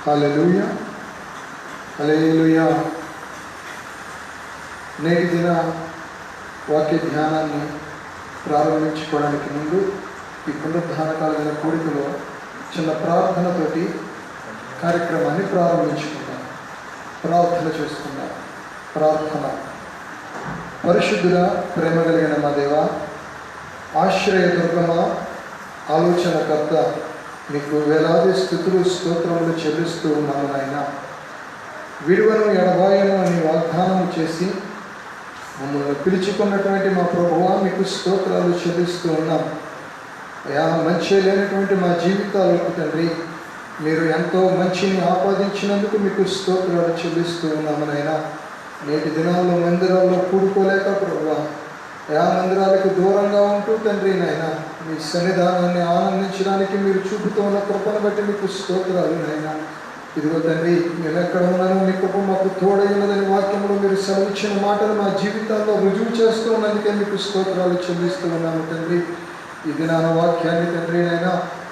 హల్లెలూయా, హల్లెలూయా. నేటి దిన వాక్య ధ్యానాన్ని ప్రారంభించుకోవడానికి ముందు ఈ పునరుద్ధాన కాలమైన కూడికలో చిన్న ప్రార్థనతోటి కార్యక్రమాన్ని ప్రారంభించుకుందాం. ప్రార్థన చేసుకుందాం. ప్రార్థన. పరిశుద్ధుల ప్రేమ కలిగిన మా దేవ, ఆశ్రయ దుర్గమ, ఆలోచనకర్త, మీకు వేలాది స్తుతులు స్తోత్రములు చెల్లిస్తూ ఉన్నాము నాయన. విడువను ఎడబాయను అని వాగ్దానం చేసి మమ్మల్ని పిలుచుకున్నటువంటి మా ప్రభువా, మీకు స్తోత్రాలు చెల్లిస్తూ ఉన్నాం. అయా, మంచి లేనటువంటి మా జీవితాలకు తండ్రి మీరు ఎంతో మంచిని ఆపాదించినందుకు మీకు స్తోత్రాలు చెల్లిస్తూ ఉన్నాము నాయన. నేటి దినాల్లో మందిరాల్లో కూడుకోలేక ప్రభువా, అయా మందిరాలకు దూరంగా ఉంటూ తండ్రి నాయన మీ సన్నిధానాన్ని ఆనందించడానికి మీరు చూపుతున్న కృపను బట్టి మీకు స్తోత్రాలు నాయన. ఇదిగో తండ్రి, మేము ఎక్కడ ఉన్నానో మీ కృప మాకు తోడైనదని వాక్యంలో మీరు సెలవిచ్చిన మాటలు మా జీవితాల్లో రుజువు చేస్తూ ఉన్నందుకే మీకు స్తోత్రాలు చెల్లిస్తూ ఉన్నాము తండ్రి. ఈ దినాన వాక్యాన్ని తండ్రి నాయన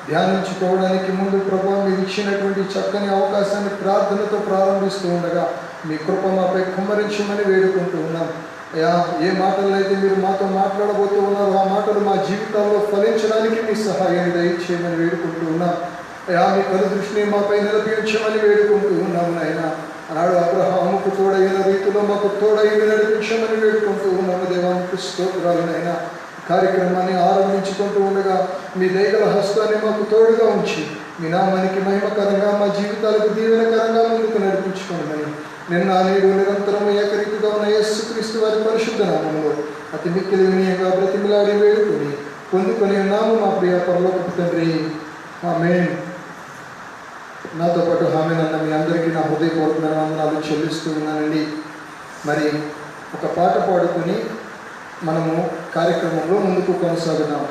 ధ్యానించుకోవడానికి ముందు ప్రభు మీరు ఇచ్చినటువంటి చక్కని అవకాశాన్ని ప్రార్థనతో ప్రారంభిస్తూ ఉండగా మీ కృప మాపై కుమ్మరించమని వేడుకుంటూ ఉన్నాం. అయ్యా, ఏ మాటలు అయితే మీరు మాతో మాట్లాడబోతూ ఉన్నారో ఆ మాటలు మా జీవితాల్లో ఫలించడానికి మీ సహాయాన్ని దయచేయమని వేడుకుంటూ ఉన్నాం. అయ్యా, మీ కను దృష్టిని మాపై నిలిపించమని వేడుకుంటూ ఉన్నాము నాయన. ఆనాడు అబ్రహాముకు తోడైన రీతిలో మాకు తోడైన నడిపించమని వేడుకుంటూ ఉన్నాము. దేవానికి స్తోత్రాలు నాయన. కార్యక్రమాన్ని ఆరంభించుకుంటూ ఉండగా మీ దయగల హస్తాన్ని మాకు తోడుగా ఉంచి మీ నామానికి మహిమకరంగా మా జీవితాలకు దీవెనకరంగా ముందుకు నడిపించుకోండి. నిన్న నేడు నిరంతరం ఏకరీతిగా ఉన్న యేసుక్రీస్తు వారి పరిశుద్ధ నామంలో అతి మిక్కిలి వినయంగా బ్రతిమిలాడి వేడుకొని పొందుకొని ఉన్నాము మా ప్రియ పరలోకపు తండ్రి. ఆమేన్. నాతో పాటు ఆమేన్ అన్న మీ అందరికీ నా హృదయపూర్వకమైన వందనాలు చెల్లిస్తూ ఉన్నానండి. మరి ఒక పాట పాడుకొని మనము కార్యక్రమంలో ముందుకు కొనసాగుదాం.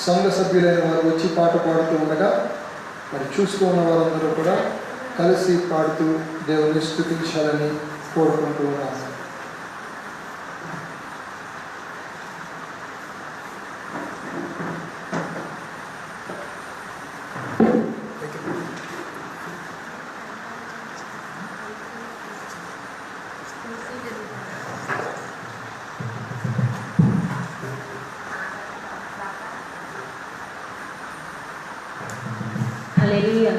సంఘ సభ్యులైన వారు వచ్చి పాట పాడుతూ ఉండగా మరి చూస్తూ ఉన్న వారందరూ కూడా కలిసి పాడుతూ దేవుని స్తుతించాలని కోరుకుంటూ ఉన్నాను. హల్లెలూయా.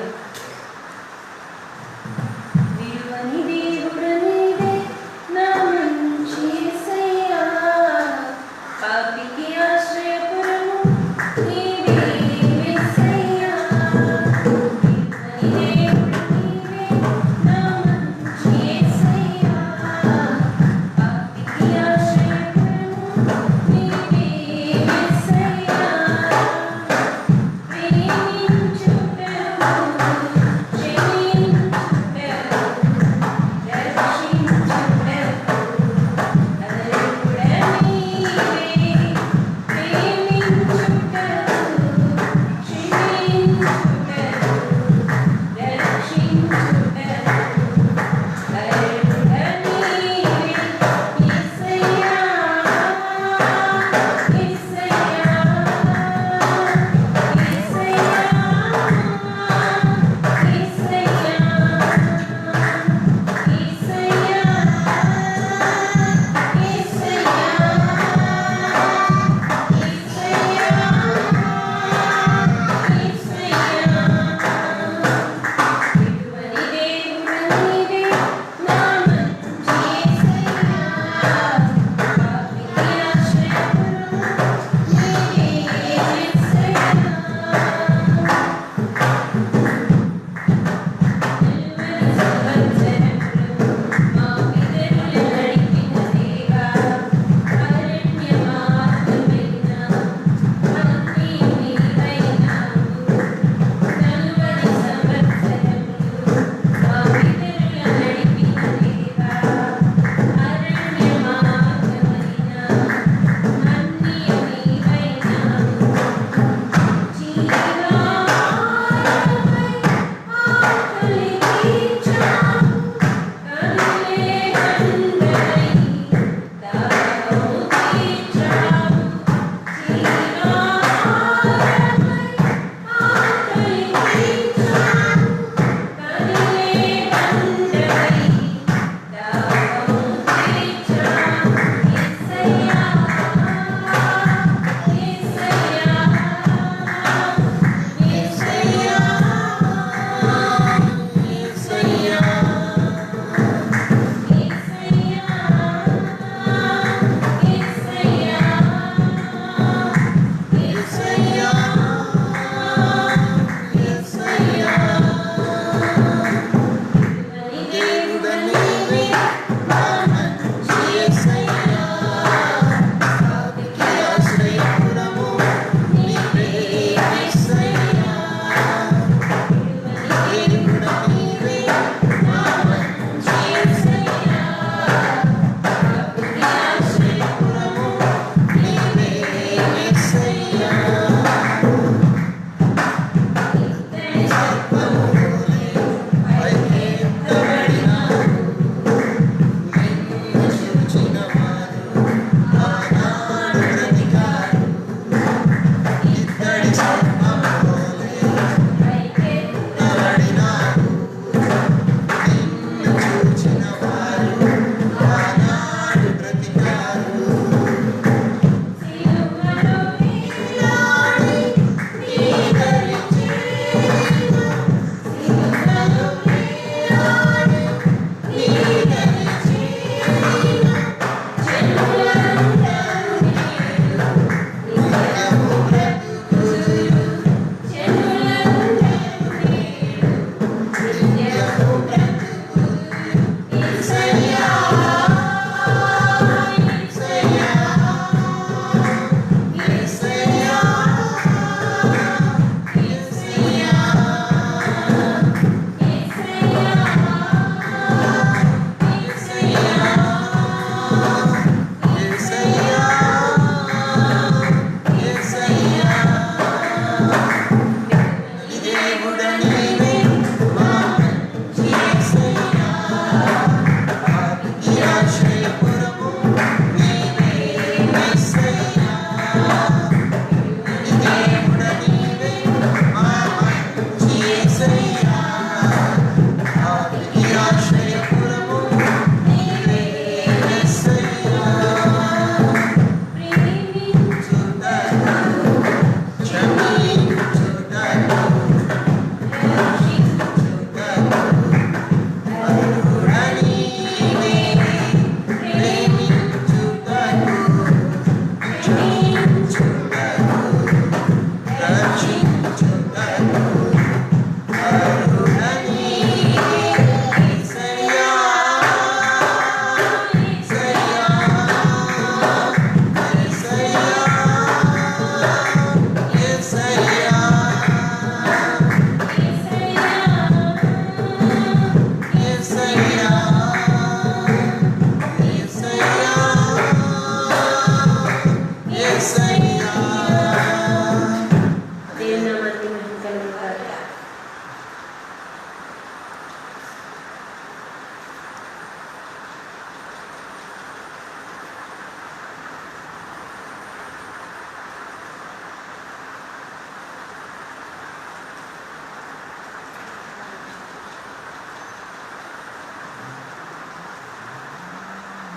విడువని దేవుడ నీవే, నా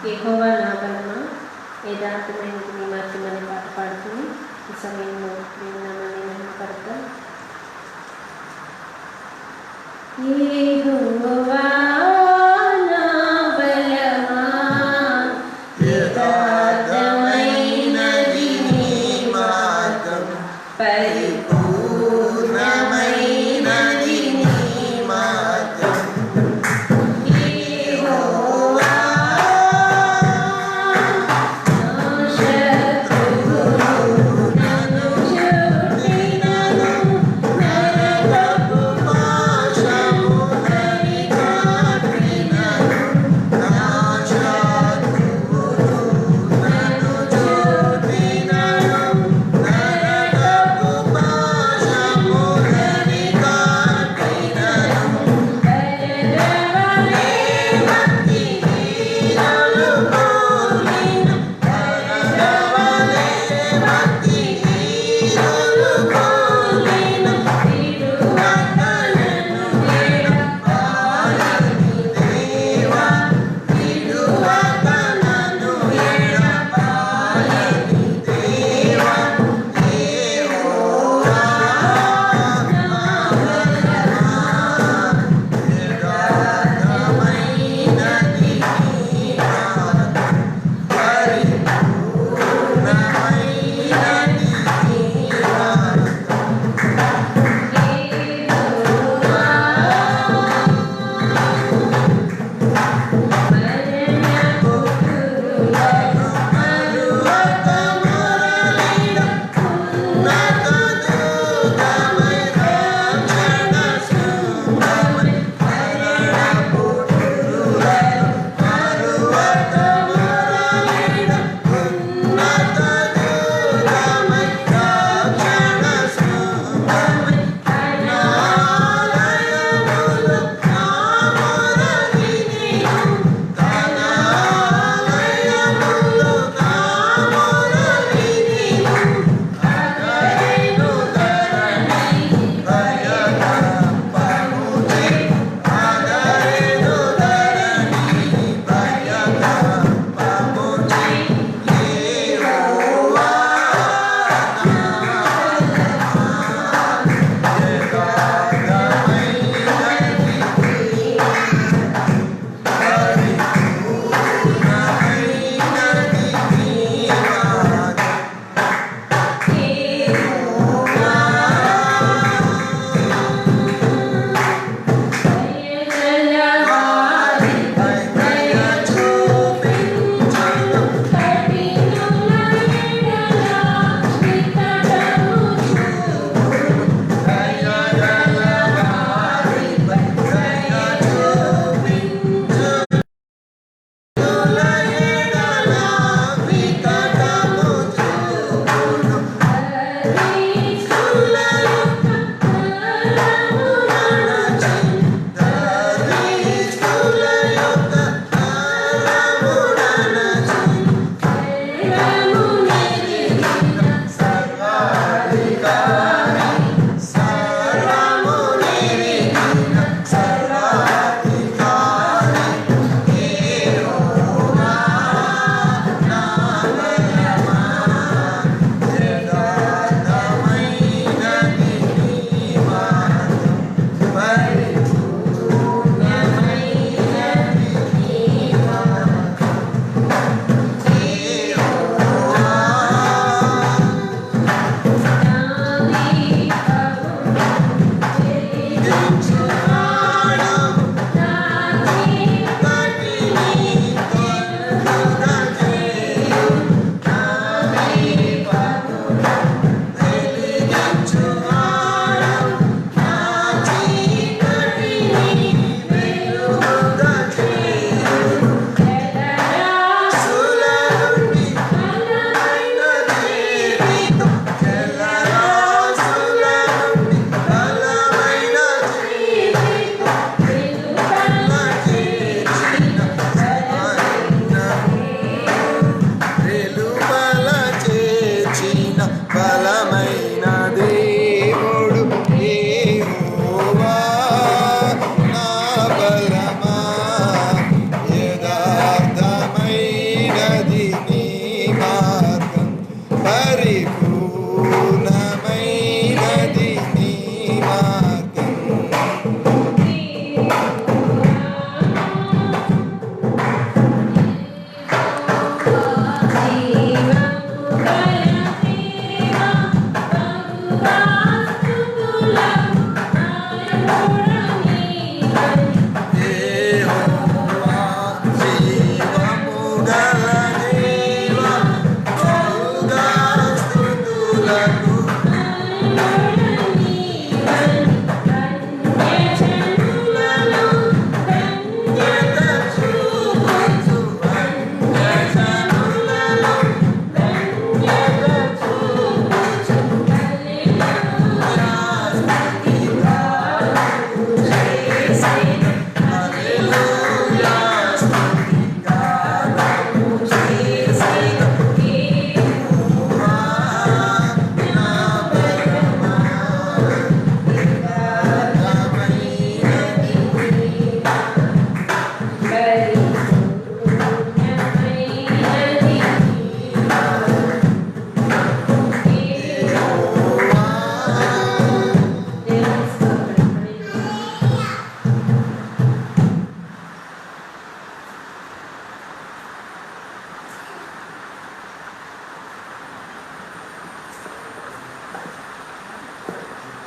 యెహోవా నా బలమా, యథార్థమైనది నీ మహిమని పాట పాడుతుంది. ఈ సమయంలో నేను నామని మహిమపడతాను. యెహోవా నా బలమా, యథార్థమైనది నీ మార్గం, పరిపూర్ణమైనది నీ మార్గం. Shall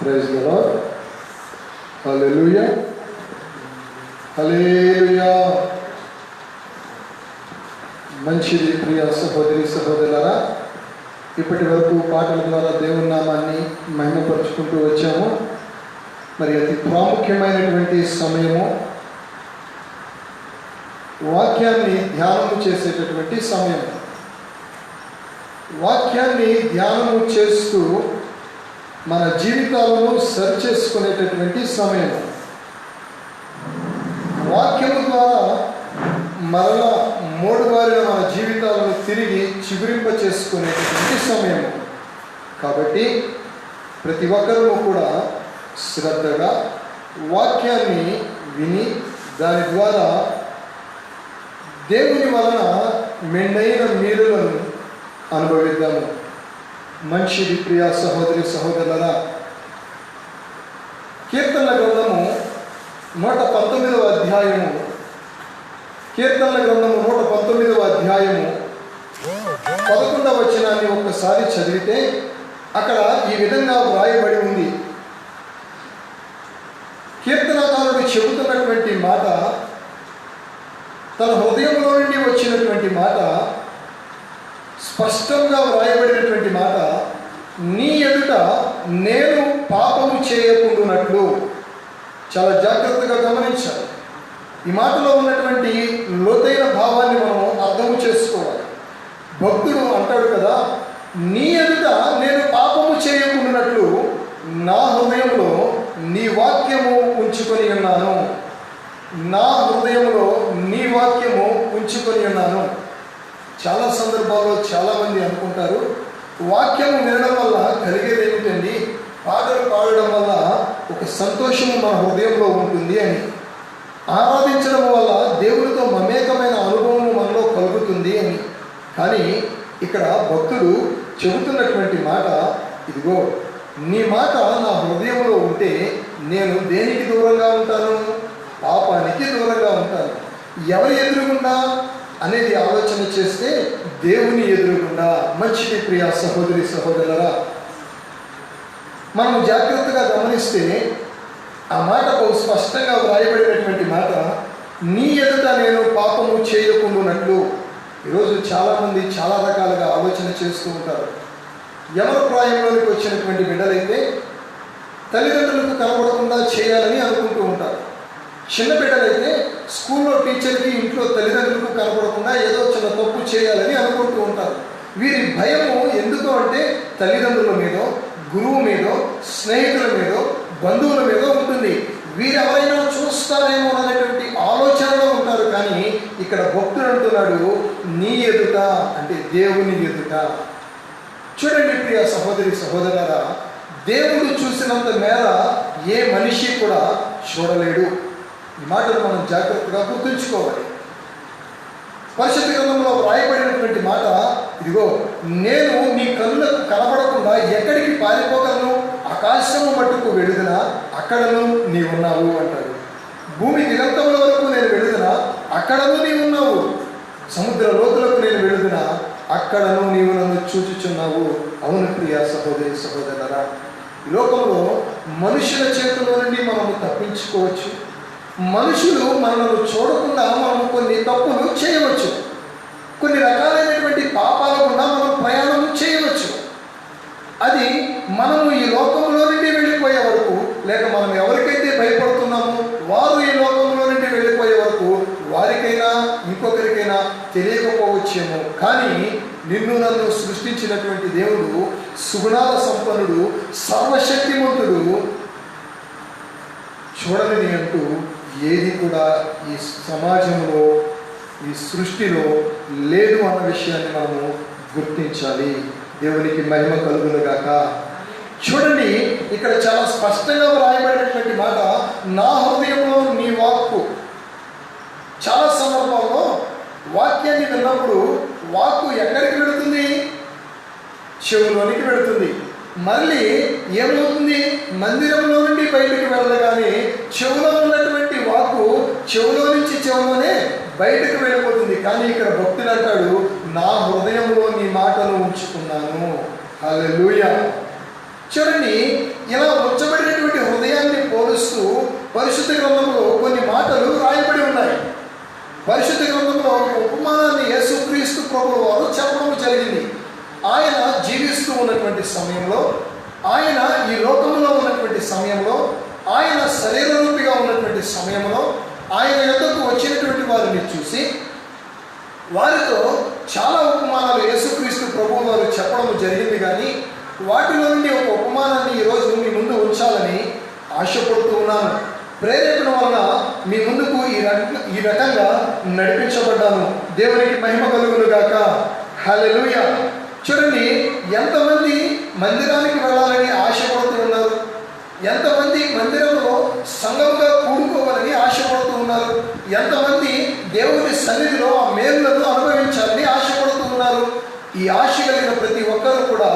praise the Lord. Hallelujah, hallelujah. మంచిది ప్రియ సహోదరి సహోదరులారా, ఇప్పటి వరకు పాటల ద్వారా దేవుని నామాన్ని మహిమపరుచుకుంటూ వచ్చాము. మరి అతి ప్రాముఖ్యమైనటువంటి సమయము వాక్యాన్ని ధ్యానము చేసేటటువంటి సమయం. వాక్యాన్ని ధ్యానము చేస్తూ మన జీవితాలను సరి చేసుకునేటటువంటి సమయం. వాక్యము ద్వారా మరలా మూడువారిన మన జీవితాలను తిరిగి చిగురింప చేసుకునేటటువంటి సమయం. కాబట్టి ప్రతి ఒక్కరూ కూడా శ్రద్ధగా వాక్యాన్ని విని దాని ద్వారా దేవుని వలన మెండైన మేలులను అనుభవిద్దాము. మంచిది ప్రియ సహోదరి సహోదరులారా, కీర్తనల గ్రంథము 119వ అధ్యాయము, కీర్తనల గ్రంథము 119వ అధ్యాయము 11వ వచనాన్ని ఒక్కసారి చదివితే అక్కడ ఈ విధంగా వ్రాయబడి ఉంది. కీర్తనకారుడు చెబుతున్నటువంటి మాట, తన హృదయంలో నుండి వచ్చినటువంటి మాట, స్పష్టంగా వ్రాయబడినటువంటి మాట, నీ ఎదుట నేను పాపము చేయకుండానట్లు. చాలా జాగ్రత్తగా గమనించాలి. ఈ మాటలో ఉన్నటువంటి లోతైన భావాన్ని మనం అర్థం చేసుకోవాలి. భక్తుడు అంటాడు కదా, నీ ఎదుట నేను పాపము చేయకుండానట్లు నా హృదయంలో నీ వాక్యము ఉంచుకొని ఉన్నాను. నా హృదయంలో నీ వాక్యము ఉంచుకొని ఉన్నాను. చాలా సందర్భాల్లో చాలామంది అనుకుంటారు, వాక్యము వినడం వల్ల కలిగేది ఏమిటండి, పాటలు పాడడం వల్ల ఒక సంతోషము మన హృదయంలో ఉంటుంది అని, ఆరాధించడం వల్ల దేవునితో మమేకమైన అనుభవము మనలో కలుగుతుంది అని. కానీ ఇక్కడ భక్తుడు చెబుతున్నటువంటి మాట, ఇదిగో నీ మాట నా హృదయంలో ఉంటే నేను దేనికి దూరంగా ఉంటాను? పాపానికి దూరంగా ఉంటాను. ఎవరి ఎదురుగుండా అనేది ఆలోచన చేస్తే దేవుని ఎదురుగుండా. మంచిది ప్రియ సహోదరి సహోదరులారా, మనం జాగ్రత్తగా గమనిస్తే ఆ మాట బహు స్పష్టంగా వ్రాయబడినటువంటి మాట, నీ ఎదుట నేను పాపము చేయకుండానట్లు. ఈరోజు చాలామంది చాలా రకాలుగా ఆలోచన చేస్తూ ఉంటారు. ఎవరి ప్రాయంలోనికి వచ్చినటువంటి బిడ్డలైతే తల్లిదండ్రులకు కనబడకుండా చేయాలని అనుకుంటూ ఉంటారు. చిన్న బిడ్డలైతే స్కూల్లో టీచర్కి, ఇంట్లో తల్లిదండ్రులకు కనపడకుండా ఏదో చిన్న తప్పు చేయాలని అనుకుంటూ ఉంటారు. వీరి భయము ఎందుకు అంటే తల్లిదండ్రుల మీదో, గురువు మీదో, స్నేహితుల మీదో, బంధువుల మీదో ఉంటుంది. వీరెవరైనా చూస్తారేమో అనేటువంటి ఆలోచనలో ఉంటారు. కానీ ఇక్కడ భక్తుడు అంటున్నాడు, నీ ఎదుట అంటే దేవుని ఎదుట. చూడండి ప్రియ సహోదరి సహోదరులారా, దేవుడు చూసినంత మేర ఏ మనిషి కూడా చూడలేడు. ఈ మాటలు మనం జాగ్రత్తగా గుర్తుంచుకోవాలి. పరిశుద్ధ గ్రంథంలో వ్రాయబడినటువంటి మాట, ఇదిగో నేను నీ కన్నులకు కనబడకుండా ఎక్కడికి పారిపోగలను? ఆకాశము మట్టుకు వెళుదునా అక్కడను నీవున్నావు అంటాడు. భూమి దిగంతముల వరకు నేను వెళుదునా అక్కడను నీవున్నావు. సముద్ర లోతులకు నేను వెళుదునా అక్కడను నీవు నన్ను చూచుచున్నావు. అవును ప్రియ సహోదరి సహోదరులారా, ఈ లోకంలో మనుషుల చేతుల నుండి మనము తప్పించుకోవచ్చు. మనుషులు మనల్ని చూడకుండా మనం కొన్ని తప్పులు చేయవచ్చు. కొన్ని రకాలైనటువంటి పాపాల గుండా మనం ప్రయాణం చేయవచ్చు. అది మనము ఈ లోకంలో నుండి వెళ్ళిపోయే వరకు, లేక మనం ఎవరికైతే భయపడుతున్నామో వారు ఈ లోకంలో నుండి వెళ్ళిపోయే వరకు వారికైనా ఇంకొకరికైనా తెలియకపోవచ్చేమో. కానీ నిన్ను నన్ను సృష్టించినటువంటి దేవుడు సుగుణాల సంపన్నుడు, సర్వశక్తిమంతుడు, చూడని అంటూ ఏది కూడా ఈ సమాజంలో, ఈ సృష్టిలో లేదు అన్న విషయాన్ని మనము గుర్తించాలి. దేవునికి మహిమ కలుగునుగాక. చూడండి, ఇక్కడ చాలా స్పష్టంగా వ్రాయబడినటువంటి మాట, నా హృదయంలో నీ వాక్కు. చాలా సందర్భాల్లో వాక్యాన్ని విన్నప్పుడు వాక్కు ఎక్కడికి వెళుతుంది? చెవులోనికి వెళుతుంది. మళ్ళీ ఏమవుతుంది? మందిరంలో నుండి బయటకు వెళ్ళగానే చెవులో ఉన్నటువంటి వాక్కు చెవులో నుంచి చెవులోనే బయటకు వెళ్ళిపోతుంది. కానీ ఇక్కడ భక్తుడు అంటాడు, నా హృదయంలో నీ మాటలు ఉంచుకున్నాను. హల్లెలూయా. చూడండి, ఇలా ఉంచబడి పోలుస్తూ పరిశుద్ధ గ్రంథంలో కొన్ని మాటలు రాయబడి ఉన్నాయి. పరిశుద్ధ గ్రంథంలో ఒక ఉపమానాన్ని యేసుక్రీస్తు ప్రభువు వారు చెప్పడం జరిగింది. ఆయన జీవిస్తూ ఉన్నటువంటి సమయంలో, ఆయన ఈ లోకంలో ఉన్నటువంటి సమయంలో, ఆయన శరీరరూపిగా ఉన్నటువంటి సమయంలో ఆయన యొద్దకు వచ్చినటువంటి వారిని చూసి వారితో చాలా ఉపమానాలు యేసుక్రీస్తు ప్రభువు వారు చెప్పడం జరిగింది. కానీ వాటిలో నుండి ఒక ఉపమానాన్ని ఈరోజు మీ ముందు ఉంచాలని ఆశపడుతూ ఉన్నాను. ప్రేరేపణ వలన మీ ముందుకు ఈ రకంగా నడిపించబడ్డాను. దేవునికి మహిమ కలుగును గాక. హల్లెలూయా. చూడండి, ఎంతమంది మందిరానికి వెళ్ళాలని ఆశపడుతూ ఉన్నారు, ఎంతమంది మందిరంలో సంఘంగా కూడుకోవాలని ఆశపడుతూ ఉన్నారు, ఎంతమంది దేవుని సన్నిధిలో ఆ మేలులను అనుభవించాలని ఆశపడుతూ ఉన్నారు. ఈ ఆశ కలిగిన ప్రతి ఒక్కరూ కూడా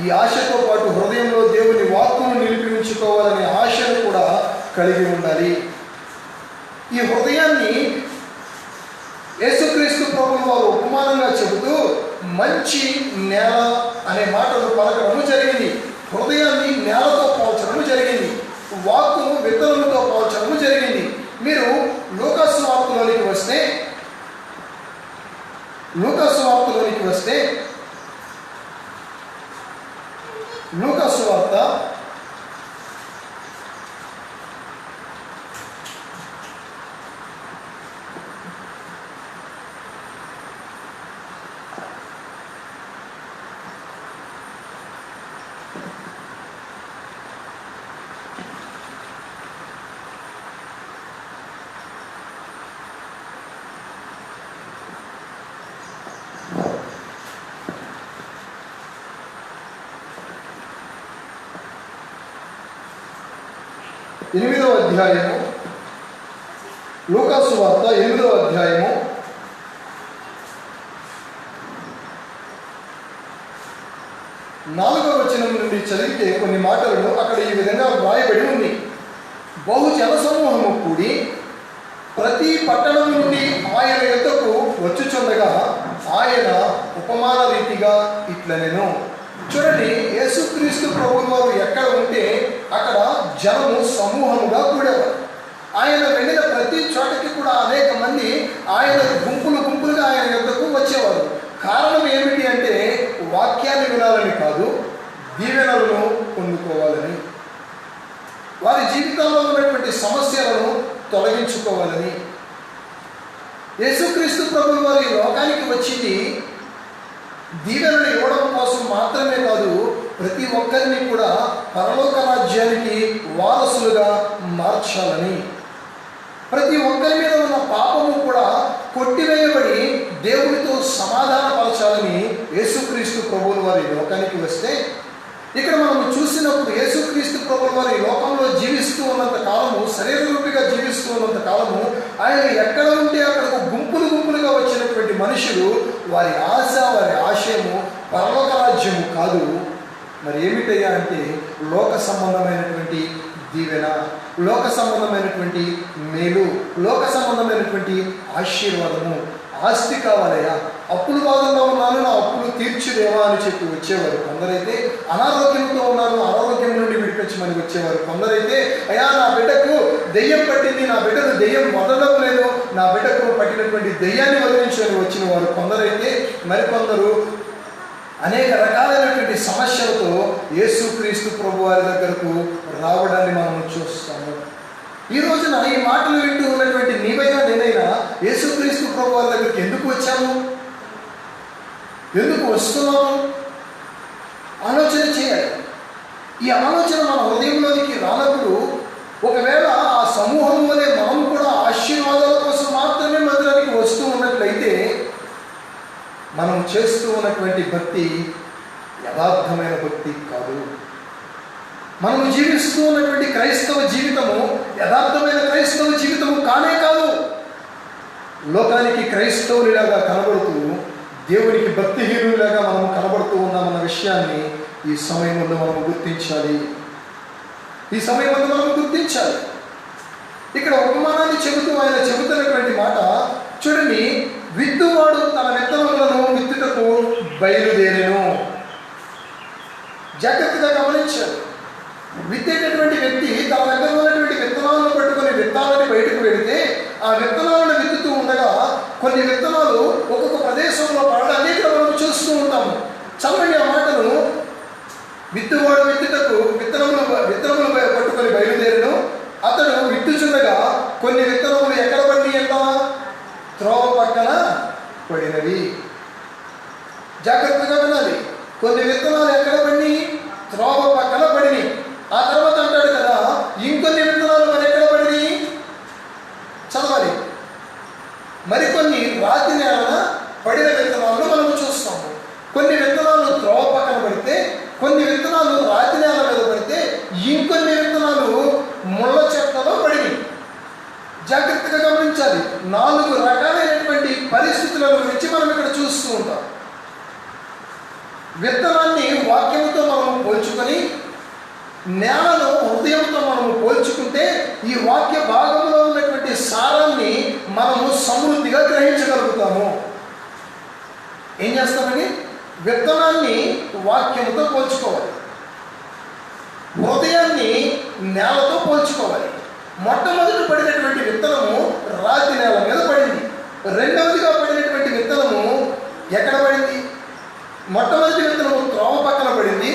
ఈ ఆశతో పాటు హృదయంలో దేవుని వాక్కును నిలిపి ఉంచుకోవాలనే ఆశను కూడా కలిగి ఉండాలి. ఈ హృదయాన్ని యేసుక్రీస్తు ప్రభువు వారు ఉపమానంగా చెబుతూ మంచి నేల అనే మాటలు పలకడం జరిగింది. హృదయాన్ని నేలతో పోల్చడం జరిగింది. వాక్కును విత్తనముతో పోల్చడం జరిగింది. మీరు లూకాసు వార్తలోనికి వస్తే లూకాసు వార్త 8వ అధ్యాయము, లూకాసు వార్త 8వ అధ్యాయము 4వ వచనం నుండి చదివితే కొన్ని మాటలను అక్కడ ఈ విధంగా వ్రాయబడి ఉంది. బహు జనసమూహము కూడి ప్రతి పట్టణం నుండి ఆయన యొద్దకు వచ్చుచుండగా ఆయన ఉపమాన రీతిగా ఇట్లనెను. చూడండి, యేసుక్రీస్తు ప్రభువు వారు ఎక్కడ ఉంటే అక్కడ జనము సమూహముగా కూడేవారు. ఆయన వెళ్ళిన ప్రతి చోటకి కూడా అనేక మంది ఆయన గుంపులుగా ఆయన యొద్దకు వచ్చేవారు. కారణం ఏమిటి అంటే వాక్యాన్ని వినాలని కాదు, దీవెనలను పొందుకోవాలని, వారి జీవితంలో ఉన్నటువంటి సమస్యలను తొలగించుకోవాలని. యేసుక్రీస్తు ప్రభువు వారు ఈ లోకానికి వచ్చింది దీవెనలు ఇవ్వడం కోసం మాత్రమే కాదు, ప్రతి ఒక్కరిని కూడా పరలోక రాజ్యానికి వారసులుగా మార్చాలని, ప్రతి ఒక్కరి మీద ఉన్న పాపము కూడా కొట్టివేయబడి దేవునితో సమాధానపరచాలని యేసుక్రీస్తు ప్రభువుల వారి లోకానికి వస్తే, ఇక్కడ మనం చూసినప్పుడు యేసుక్రీస్తు ప్రభువుల వారి లోకంలో జీవిస్తూ ఉన్నంత కాలము, శరీరరూపిగా జీవిస్తూ ఉన్నంత కాలము ఆయన ఎక్కడ ఉంటే అక్కడకు గుంపులుగా వచ్చినటువంటి మనుషులు వారి ఆశ, వారి ఆశయము పరలోక రాజ్యము కాదు, మరి ఏమిటయ్యా అంటే లోక సంబంధమైనటువంటి దీవెన, లోక సంబంధమైనటువంటి మేలు, లోక సంబంధమైనటువంటి ఆశీర్వాదము. ఆస్తి కావాలయ్యా, అప్పులు బాధల్లో ఉన్నాను, నా అప్పులు తీర్చుదేవా అని చెప్పి వచ్చేవారు. కొందరైతే అనారోగ్యంతో ఉన్నాను, అనారోగ్యం నుండి విడిపించమని వచ్చేవారు. కొందరైతే అయ్యా నా బిడ్డకు దెయ్యం పట్టింది, నా బిడ్డకు దెయ్యం వదలడం లేదు, నా బిడ్డకు పట్టినటువంటి దెయ్యాన్ని వదిలించని వచ్చిన వారు. కొందరైతే మరికొందరు అనేక రకాలైనటువంటి సమస్యలతో యేసుక్రీస్తు ప్రభు వారి దగ్గరకు రావడాన్ని మనం చూస్తాము. ఈ రోజున ఈ మాటలు వింటూ ఉన్నటువంటి నీవైనా నేనైనా యేసుక్రీస్తు ప్రభు వారి దగ్గరికి ఎందుకు వచ్చాము, ఎందుకు వస్తున్నాము ఆలోచన చేయాలి. ఈ ఆలోచన మన హృదయంలోనికి రానప్పుడు ఒకవేళ ఆ సమూహం వలె మనం కూడా ఆశీర్వాదాల కోసం మాత్రమే మందిరానికి వస్తూ ఉన్నట్లయితే మనం చేస్తూ ఉన్నటువంటి భక్తి యథార్థమైన భక్తి కాదు. మనము జీవిస్తూ ఉన్నటువంటి క్రైస్తవ జీవితము యథార్థమైన క్రైస్తవ జీవితము కానే కాదు. లోకానికి క్రైస్తవునిలాగా కనబడుతూ దేవునికి భక్తిహీనులాగా మనము కనబడుతూ ఉన్నామన్న విషయాన్ని ఈ సమయంలో మనము గుర్తించాలి. ఇక్కడ ఉపమానాన్ని చెబుతూ ఆయన చెబుతున్నటువంటి మాట చూడండి, విత్తువాడు తన విత్తనములను విత్తుటకు బయలుదేరెను. జాగ్రత్తగా గమనించారు. విత్తేటటువంటి వ్యక్తి తన దగ్గర ఉన్నటువంటి విత్తనాలను పట్టుకొని విత్తాలని బయటకు వెళితే ఆ విత్తనాలను విత్తుతూ ఉండగా కొన్ని విత్తనాలు ఒక్కొక్క ప్రదేశంలో పడడాన్ని ఇక్కడ మనం చూస్తూ ఉంటాము. చల్లని ఆ మాటను, విత్తువాడు విత్తుటకు విత్తనములు పట్టుకొని బయలుదేరను, అతడు విత్తుచుండగా కొన్ని విత్తనములు ఎక్కడ పడినాయి అంట? త్రోవ పక్కన పడినవి. జాగ్రత్తగా వినాలి. కొన్ని విత్తనాలు ఎక్కడ పడినాయి? త్రోవ పక్కన పడినాయి. ఆ తర్వాత అంటాడు కదా, ఇంకొన్ని విత్తనాలు మరి ఎక్కడ పడినాయి? చదవాలి. మరికొన్ని రాతి నేలన పడిన విత్తనాలను మనము చూస్తాము. కొన్ని విత్తనాలు త్రోవ పక్కన పడితే, కొన్ని విత్తనాలు రాతి నేల మీద పడితే, ఇంకొన్ని విత్తనాలు ముళ్ళ చెట్లలో పడినాయి. జాగ్రత్తగా గమనించాలి. 4 రకాలైనటువంటి పరిస్థితుల గురించి మనం ఇక్కడ చూస్తూ ఉంటాం. విత్తనాన్ని వాక్యంతో మనం పోల్చుకొని, నేలను హృదయంతో మనము పోల్చుకుంటే ఈ వాక్య భాగంలో ఉన్నటువంటి సారాన్ని మనము సమృద్ధిగా గ్రహించగలుగుతాము. ఏం చేస్తామని? విత్తనాన్ని వాక్యంతో పోల్చుకోవాలి, హృదయాన్ని నేలతో పోల్చుకోవాలి. మొట్టమొదటి పడినటువంటి విత్తనము రాతి నేల మీద పడింది. రెండవదిగా పడినటువంటి విత్తనము ఎక్కడ పడింది? మొట్టమొదటి విత్తనము త్రోవ పక్కన పడింది,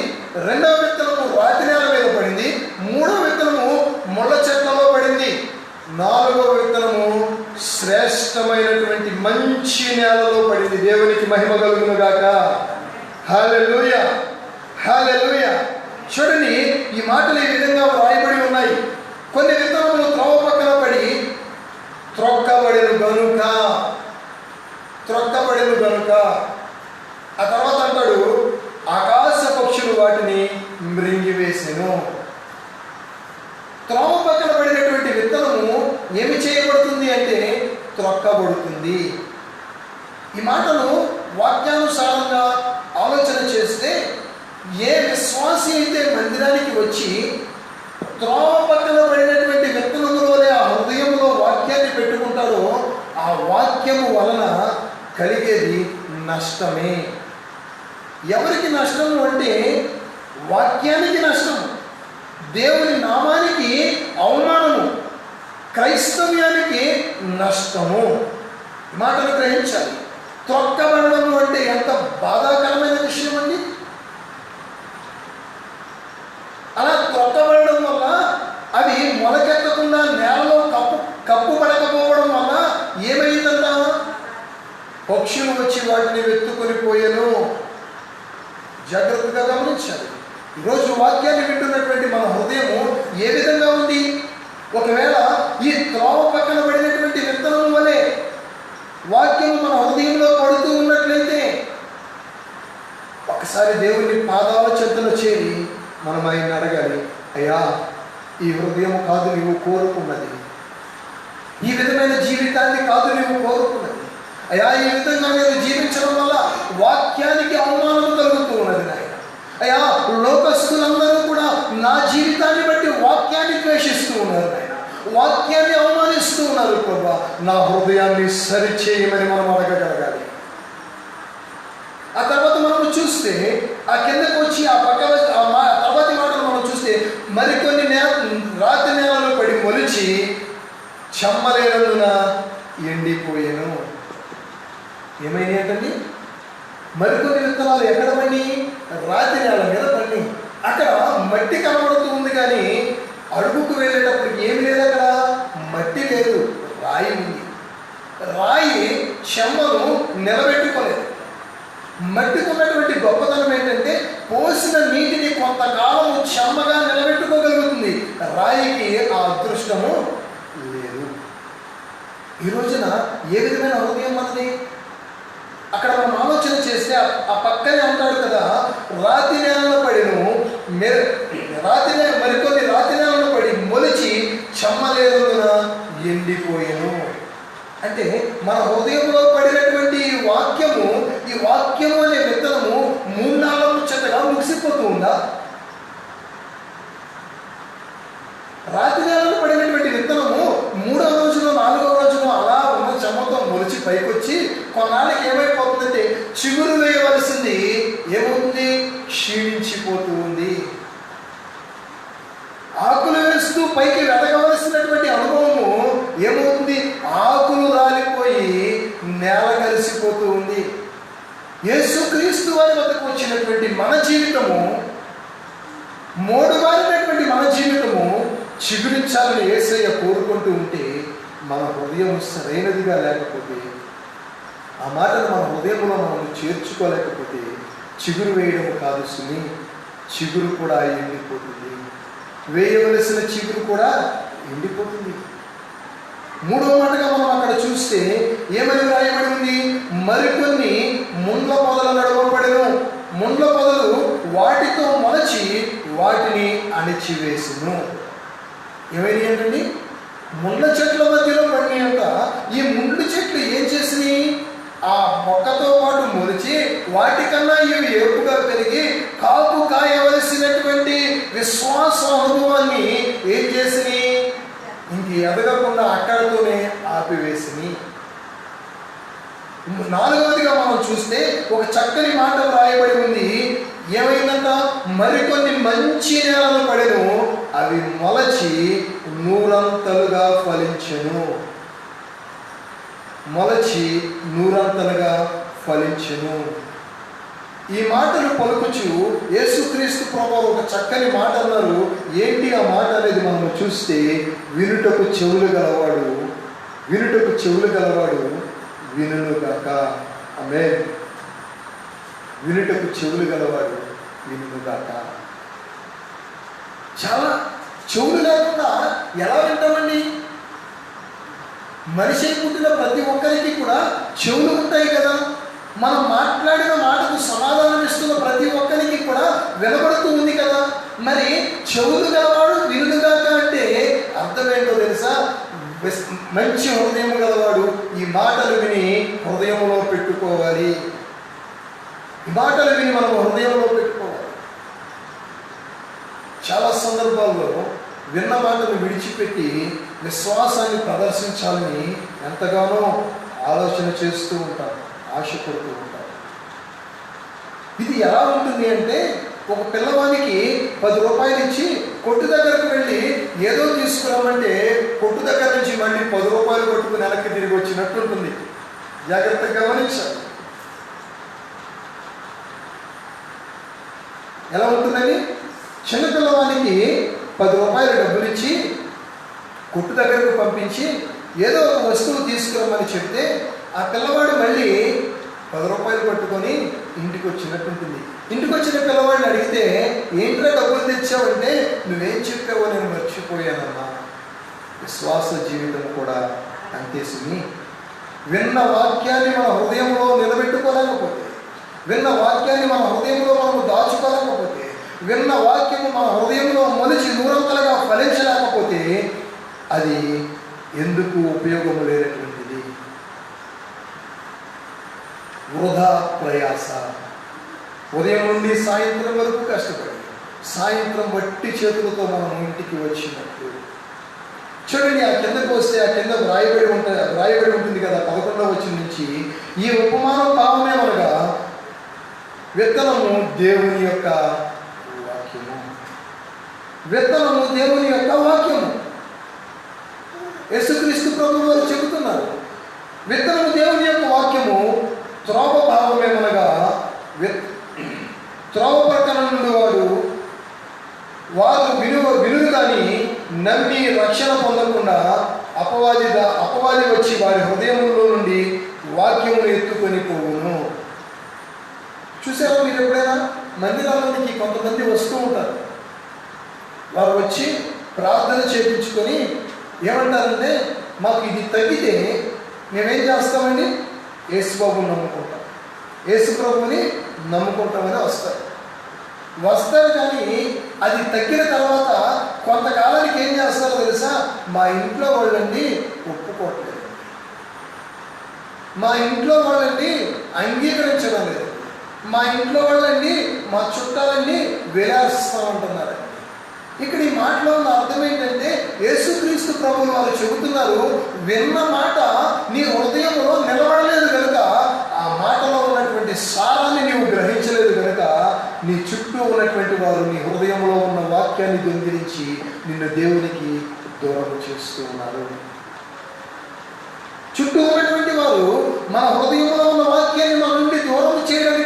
రెండవ విత్తనము రాతి నేల మీద పడింది, మూడవ విత్తనము ముళ్ళ చెట్లలో పడింది, నాలుగవ విత్తనము శ్రేష్టమైనటువంటి మంచి నేలలో పడింది. దేవునికి మహిమ కలుగును గాక. హల్లెలూయా, హల్లెలూయా. చూడండి, ఈ మాటలు ఈ విధంగా వ్రాయబడి ఉన్నాయి. కొన్ని విత్తనములు త్రోవ పక్కన పడి త్రొక్కబడెను గనుక. ఆ తర్వాత అంటాడు, ఆకాశ పక్షులు వాటిని మృంగివేసెను. త్రోవ పక్కన పడినటువంటి విత్తనము ఏమి చేయబడుతుంది అంటే త్రొక్కబడుతుంది. ఈ మాటను వాక్యానుసారంగా ఆలోచన చేస్తే, ఏ విశ్వాసి అయితే మందిరానికి వచ్చి త్రోవ పక్కన పడినటువంటి విత్తనములోనే ఆ హృదయంలో వాక్యాన్ని పెట్టుకుంటాడో, ఆ వాక్యము వలన కలిగేది నష్టమే. ఎవరికి నష్టము అంటే వాక్యానికి నష్టము, దేవుని నామానికి అవమానము, క్రైస్తవ్యానికి నష్టము. మాటలు గ్రహించాలి. త్రొక్కబడము అంటే ఎంత బాధాకరమైన విషయం అండి. అలా త్రొక్కబడడం వల్ల అవి మొలకెత్తకుండా నేలలో కప్పుపడకపోవడం వల్ల ఏమైందంట? పక్షులు వచ్చి వాటిని వెతుకొని పోయెను. జాగ్రత్తగా గమనించాలి. ఈరోజు వాక్యాన్ని వింటున్నటువంటి మన హృదయము ఏ విధంగా ఉంది? ఒకవేళ ఈ త్రోవ పక్కన పడినటువంటి విత్తనం వలె వాక్యము మన హృదయంలో పడుతూ ఉన్నట్లయితే, ఒకసారి దేవుని పాదాల చెంతలో చేరి మనం ఆయన అడగాలి, అయ్యా, ఈ హృదయం కాదు నీవు కోరుకున్నది, ఈ విధమైన జీవితాన్ని కాదు నీవు కోరుకున్నది, అయ్యా, ఈ విధంగా నేను జీవించడం వల్ల వాక్యానికి అవమానం కలుగుతూ ఉన్నది నాయన. అయ్యా, లోకస్తులందరూ కూడా నా జీవితాన్ని బట్టి వాక్యాన్ని ద్వేషిస్తూ ఉన్నారు నాయన, వాక్యాన్ని అవమానిస్తూ ఉన్నారు ప్రభా, నా హృదయాన్ని సరిచేయమని మనం అడగగలగాలి. ఆ తర్వాత మనం చూస్తే, ఆ కిందకు వచ్చి ఆ పక్కన తర్వాతి మాటలు మనం చూస్తే, మరికొన్ని రాతి నేలలో పడి మొలిచి చెమ్మలేనందున ఎండిపోయాను. ఏమైనా ఏంటండి? మరికొన్ని విత్తనాలు ఎక్కడ పడి? రాతి నేల మీద పడి. అక్కడ మట్టి కనబడుతూ ఉంది, కానీ అడుగుకు వెళ్ళేటప్పుడు ఏమి లేదు, అక్కడ మట్టి లేదు, రాయి ఉంది. రాయి చెమ్మను నిలబెట్టుకోలేదు. మట్టికి ఉన్నటువంటి గొప్పతనం ఏంటంటే, పోసిన నీటిని కొంతకాలం చెమ్మగా నిలబెట్టుకోగలుగుతుంది. రాయికి ఆ అదృష్టము లేదు. ఈ రోజున ఏ విధమైన హృదయం మనది? అక్కడ మనం ఆలోచన చేస్తే ఆ పక్కనే అంటాడు కదా, రాతి నేలలో పడిను, మరికొన్ని రాతి నేలలో పడి మొలిచి చెమ్మలేనందున ఎండిపోయాను. అంటే మన హృదయంలో పడినటువంటి ఈ వాక్యము అనే విత్తనము 3 నాళ్ళ ముచ్చటగా ముగిసిపోతూ ఉందా? రాతి నేలలో పడినటువంటి విత్తనము 3వ రోజులో 4వ రోజులో అలా ఉన్న చెమ్మతో మొలిచి పైకొచ్చి కొన్నాళ్ళకి ఏమైపోతుందంటే, చిగురు వేయవలసింది ఏమవుతుంది? క్షీణించిపోతూ ఉంది. యేసుక్రీస్తు వారి వద్దకు వచ్చినటువంటి మన జీవితము, మోడుబారినటువంటి మన జీవితము చిగురించాలని యేసయ్య కోరుకుంటూ ఉంటే, మన హృదయం సరైనదిగా లేకపోతే, ఆ మాటను మన హృదయంలో మనం చేర్చుకోలేకపోతే చిగురు వేయడం కాదు సుమి, చిగురు కూడా ఎండిపోతుంది. వేయవలసిన చిగురు కూడా ఎండిపోతుంది. మూడవ మాటగా మనం అక్కడ చూస్తే ఏమని వ్రాయబడి ఉంది? మరికొన్ని ముండ్ల పొదల నడవబడెను, ముండ్ల పొదలు వాటితో మొలచి వాటిని అణిచివేసును. ఏమైనా ఏంటండి? ముండ్ల చెట్ల మధ్యలో పడినాయంట. ఈ ముండ్ల చెట్లు ఏం చేసినాయి? ఆ మొక్కతో పాటు మొలిచి వాటికన్నా ఇవి ఏపుగా పెరిగి కాపు కాయవలసినటువంటి విశ్వాస అనుభవాన్ని ఏం చేసినాయి? ఇంక ఎదగకుండా అక్కడతోనే ఆపివేసినాయి. నాలుగవదిగా మనం చూస్తే ఒక చక్కని మాట వ్రాయబడి ఉంది. ఏమైందంట? మరికొన్ని మంచి నేలలు పడెను, అవి మొలచి నూరంతలుగా ఫలించెను. మొలచి నూరంతలుగా ఫలించెను. ఈ మాటలు పలుకుచు యేసుక్రీస్తు ప్రభువు ఒక చక్కని మాట అన్నారు. ఏంటి ఆ మాట అనేది మనం చూస్తే, వినుటకు చెవులు గలవాడు వినుగాక. ఆమేన్. వినుటకు చెవులు గలవాడు వినుగాక. చాలా చెవులు లేకుండా ఎలా వింటామండి? మనిషి పుట్టిన ప్రతి ఒక్కరికి కూడా చెవులు ఉంటాయి కదా. మనం మాట్లాడిన మాటకు సమాధానం ఇస్తున్న ప్రతి ఒక్కరికి కూడా వినబడుతూ ఉంది కదా. మరి చెవులు గలవాడు వినుగాక అంటే అర్థం ఏంటో తెలుసా? మంచి హృదయం గలవాడు ఈ మాటలు విని హృదయంలో పెట్టుకోవాలి. ఈ మాటలు విని మనం హృదయంలో పెట్టుకోవాలి. చాలా సందర్భాల్లో విన్న మాటను విడిచిపెట్టి విశ్వాసాన్ని ప్రదర్శించాలని ఎంతగానో ఆలోచన చేస్తూ ఉంటారు, ఆశపడుతూ ఉంటారు. ఇది ఎలా ఉంటుంది అంటే, ఒక పిల్లవానికి 10 రూపాయలు ఇచ్చి కొట్టు దగ్గరకు వెళ్ళి ఏదో తీసుకురామంటే కొట్టు దగ్గర నుంచి మళ్ళీ 10 రూపాయలు కొట్టుకుని వెనక్కి తిరిగి వచ్చినట్టు ఉంటుంది. జాగ్రత్తగా గమనించాలి. ఎలా ఉంటుందని? చిన్నపిల్లవానికి 10 రూపాయలు డబ్బులు ఇచ్చి కొట్టు దగ్గరకు పంపించి ఏదో ఒక వస్తువు తీసుకురమ్మని చెప్తే ఆ పిల్లవాడు మళ్ళీ 10 రూపాయలు పట్టుకొని ఇంటికి వచ్చినట్టు ఉంటుంది. ఇంటికి వచ్చిన పిల్లవాడిని అడిగితే, ఏంట్రా డబ్బులు తెచ్చావంటే, నువ్వేం చెప్పావో నేను మర్చిపోయానమ్మా. విశ్వాస జీవితం కూడా అంతే సుమి. విన్న వాక్యాన్ని మన హృదయంలో నిలబెట్టుకోలేకపోతే, విన్న వాక్యాన్ని మన హృదయంలో మనము దాచుకోలేకపోతే, విన్న వాక్యము మన హృదయంలో మొలిచి నూరంతలుగా ఫలించలేకపోతే అది ఎందుకు ఉపయోగము లేనటువంటిది? వృధా ప్రయాస. ఉదయం నుండి సాయంత్రం వరకు కష్టపడి సాయంత్రం వట్టి చేతులతో మనం ఇంటికి వచ్చినట్టు. చూడండి, ఆ కిందకు వస్తే ఆ కింద వ్రాయబడి ఉంటుంది కదా 11వ వచనం నుంచి. ఈ ఉపమానం భావమేమనగా, విత్తనము దేవుని యొక్క వాక్యము. విత్తనము దేవుని యొక్క వాక్యము. యేసుక్రీస్తు ప్రభువు వారు చెబుతున్నారు, విత్తనము దేవుని యొక్క వాక్యము. త్రోవ భావమేమనగా, త్రోవ ప్రక్కన నుండి వారు వినులు కానీ నమ్మి రక్షణ పొందకుండా అపవాది వచ్చి వారి హృదయంలో నుండి వాక్యమును ఎత్తుకొని పోవును. చూసారా మీరు ఎప్పుడైనా? మందిరాల్లోనికి కొంతమంది వస్తూ ఉంటారు. వారు వచ్చి ప్రార్థన చేయించుకొని ఏమంటారంటే, మాకు ఇది తగ్గితే మేమేం చేస్తామండి? యేసుబాబుని నమ్ముకుంటాం, యేసు ప్రభుని నమ్ముకుంటామని వస్తారు. కానీ అది తగ్గిన తర్వాత కొంతకాలానికి ఏం చేస్తారో తెలుసా? మా ఇంట్లో వాళ్ళని ఒప్పుకోవట్లేదు, మా ఇంట్లో వాళ్ళని అంగీకరించడం లేదు, మా ఇంట్లో వాళ్ళని మా చుట్టాలన్నీ వేలాడుస్తూ ఉంటున్నారు. ఇక్కడ ఈ మాటలో ఉన్న అర్థం ఏంటంటే, యేసుక్రీస్తు ప్రభువు వారు చెబుతున్నారు, విన్న మాట నీ హృదయంలో నిలబడలేదు కనుక, ఆ మాటలో ఉన్నటువంటి సారాన్ని నీవు గ్రహించలేదు కనుక, నీ చుట్టూ ఉన్నటువంటి వారు నీ హృదయంలో ఉన్న వాక్యాన్ని దొంగిలించి నిన్ను దేవునికి దూరం చేస్తూ ఉన్నారు. చుట్టూ ఉన్నటువంటి వారు మన హృదయంలో ఉన్న వాక్యాన్ని మన నుండి దూరం చేయడానికి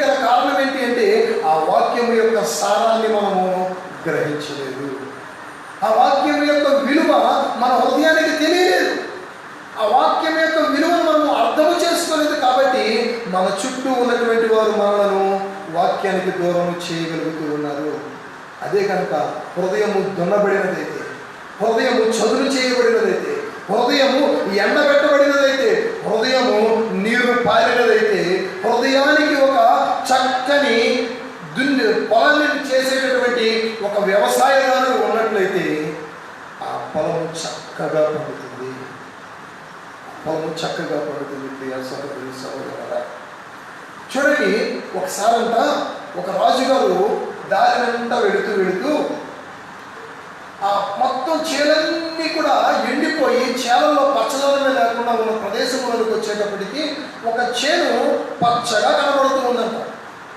మన చుట్టూ ఉన్నటువంటి వారు మనలను వాక్యానికి దూరం చేయగలుగుతూ ఉన్నారు. అదే కనుక హృదయము దున్నబడినదైతే, హృదయము చదును చేయబడినదైతే, హృదయము ఎండబెట్టబడినదైతే, హృదయము నీరు పారినదైతే, హృదయానికి ఒక చక్కని పొలాన్ని చేసేటటువంటి ఒక వ్యవసాయదారుడు ఉన్నట్లయితే ఆ పొలము చక్కగా పండుతుంది. పొలము చక్కగా పండుతుంది. ప్రియ సహోదరి సహోదరులారా, చూడండి, ఒకసారంట ఒక రాజుగారు దారి వెంట వెళుతూ ఆ మొత్తం చేలన్నీ కూడా ఎండిపోయి చేలలో పచ్చదనమే లేకుండా ఉన్న ప్రదేశంలోకి వచ్చేటప్పటికి ఒక చేను పచ్చగా కనబడుతూ ఉందంట.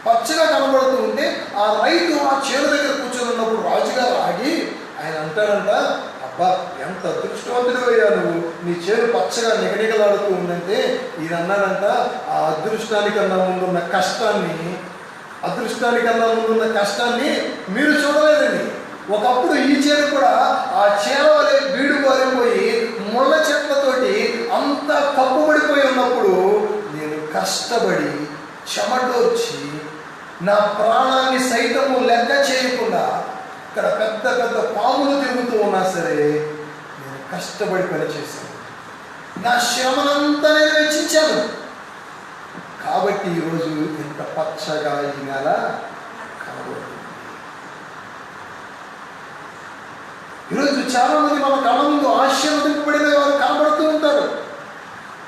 పచ్చగా కనబడుతూ ఉంటే ఆ రైతు ఆ చేను దగ్గర కూర్చొని ఉన్నప్పుడు రాజుగారు ఆగి ఆయన అంటాడంట, అబ్బా ఎంత అదృష్టవంతుడు అయ్యా నువ్వు, నీ చేను పచ్చగా నిగనిగలాడుతూ ఉందంటే ఈయన అన్నాడంట, ఆ అదృష్టానికన్నా ముందున్న కష్టాన్ని మీరు చూడలేదండి. ఒకప్పుడు ఈ చేను కూడా ఆ చేల వలె బీడు బారిపోయి ముళ్ళ చెట్లతోటి అంతా కప్పుబడిపోయి ఉన్నప్పుడు నేను కష్టపడి చెమటోర్చి నా ప్రాణాన్ని సైతము లెక్క చేయకుండా ఇక్కడ పెద్ద పెద్ద పాములు తిరుగుతూ ఉన్నా సరే నేను కష్టపడి పనిచేశాను, నా శ్రమనంతా నేను వెచ్చించాను. కాబట్టి ఈరోజు ఇంత పచ్చగా ఈ నెల కనబడుతుంది. ఈరోజు చాలామంది మన కళ్ళ ముందు ఆశీర్వదింపబడిన వారు కనబడుతూ ఉంటారు.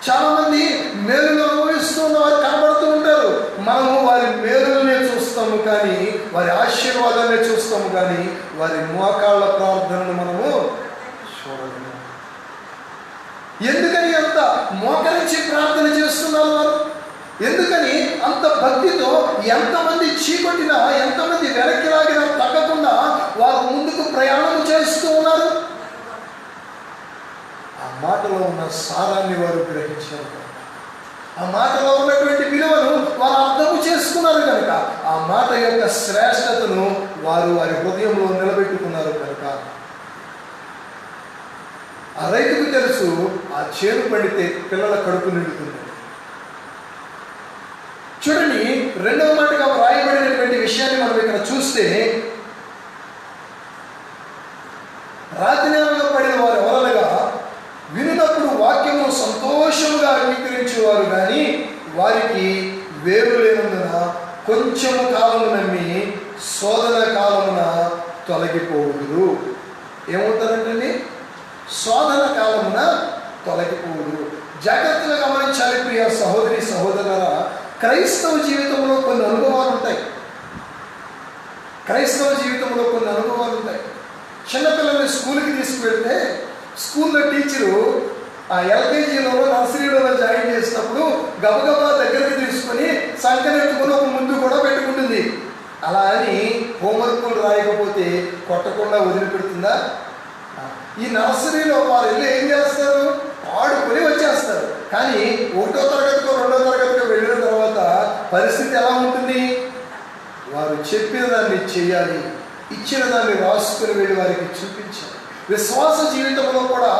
చాలామంది మేలును అనుభవిస్తున్న వారు కనబడుతూ ఉంటారు. మనము వారి మేలునే చూస్తాము కానీ, వారి ఆశీర్వాదాన్ని చూస్తాము కానీ, వారి మోకాళ్ళ ప్రార్థనను మనము చూడలేము. ఎందుకని అంత మోకరించి ప్రార్థన చేస్తున్నారు వారు? ఎందుకని అంత భక్తితో ఎంతమంది చీకొట్టినా, ఎంతమంది వెనక్కి లాగినా తగ్గకుండా వారు ముందుకు ప్రయాణం చేస్తూ ఉన్నారు? ఆ మాటలో ఉన్న సారాన్ని వారు గ్రహించారు కనుక, ఆ మాటలో ఉన్నటువంటి విలువను వారు అర్థం చేసుకున్నారు కనుక, ఆ మాట యొక్క శ్రేష్టతను వారు వారి హృదయంలో నిలబెట్టుకున్నారు కనుక, ఆ రైతుకు తెలుసు ఆ చేను పడితే పిల్లల కడుపు నిండుతుంది. చూడండి, రెండవ మాటగా వ్రాయబడినటువంటి విషయాన్ని మనం ఇక్కడ చూస్తే, రాతి నేలలో పడిన వారు ఎవరనగా వినినప్పుడు వాక్యము సంతోషముగా అంగీకరించేవారు కానీ వారికి వేరు లేనందున కొంచెము కాలము నమ్మి శోధన కాలమున తొలగిపోవుదురు. ఏమవుతారంటండి? శోధన కాలమున తొలగిపోవుదురు. జాగ్రత్తగా గమనించాలి ప్రియ సహోదరి సహోదరులారా. క్రైస్తవ జీవితంలో కొన్ని అనుభవాలు ఉంటాయి. చిన్నపిల్లల్ని స్కూల్కి తీసుకువెళ్తే స్కూల్లో టీచరు ఆ ఎల్కేజీలో నర్సరీలో జాయిన్ చేసినప్పుడు గబగబా దగ్గరికి తీసుకొని సంకనెత్తుకొని ఒక ముందు కూడా పెట్టుకుంటుంది. అలా అని హోంవర్క్లు రాయకపోతే కొట్టకుండా వదిలిపెడుతుందా? ఈ నర్సరీలో వారు వెళ్ళి ఏం చేస్తారు? ఆడుకొని వచ్చేస్తారు. కానీ 1వ తరగతికో 2వ తరగతికో వెళ్ళిన తర్వాత పరిస్థితి ఎలా ఉంటుంది? వారు చెప్పిన దాన్ని చేయాలి, ఇచ్చిన దాన్ని రాసుకుని వెళ్ళి వారికి చూపించాలి. విశ్వాస జీవితంలో కూడా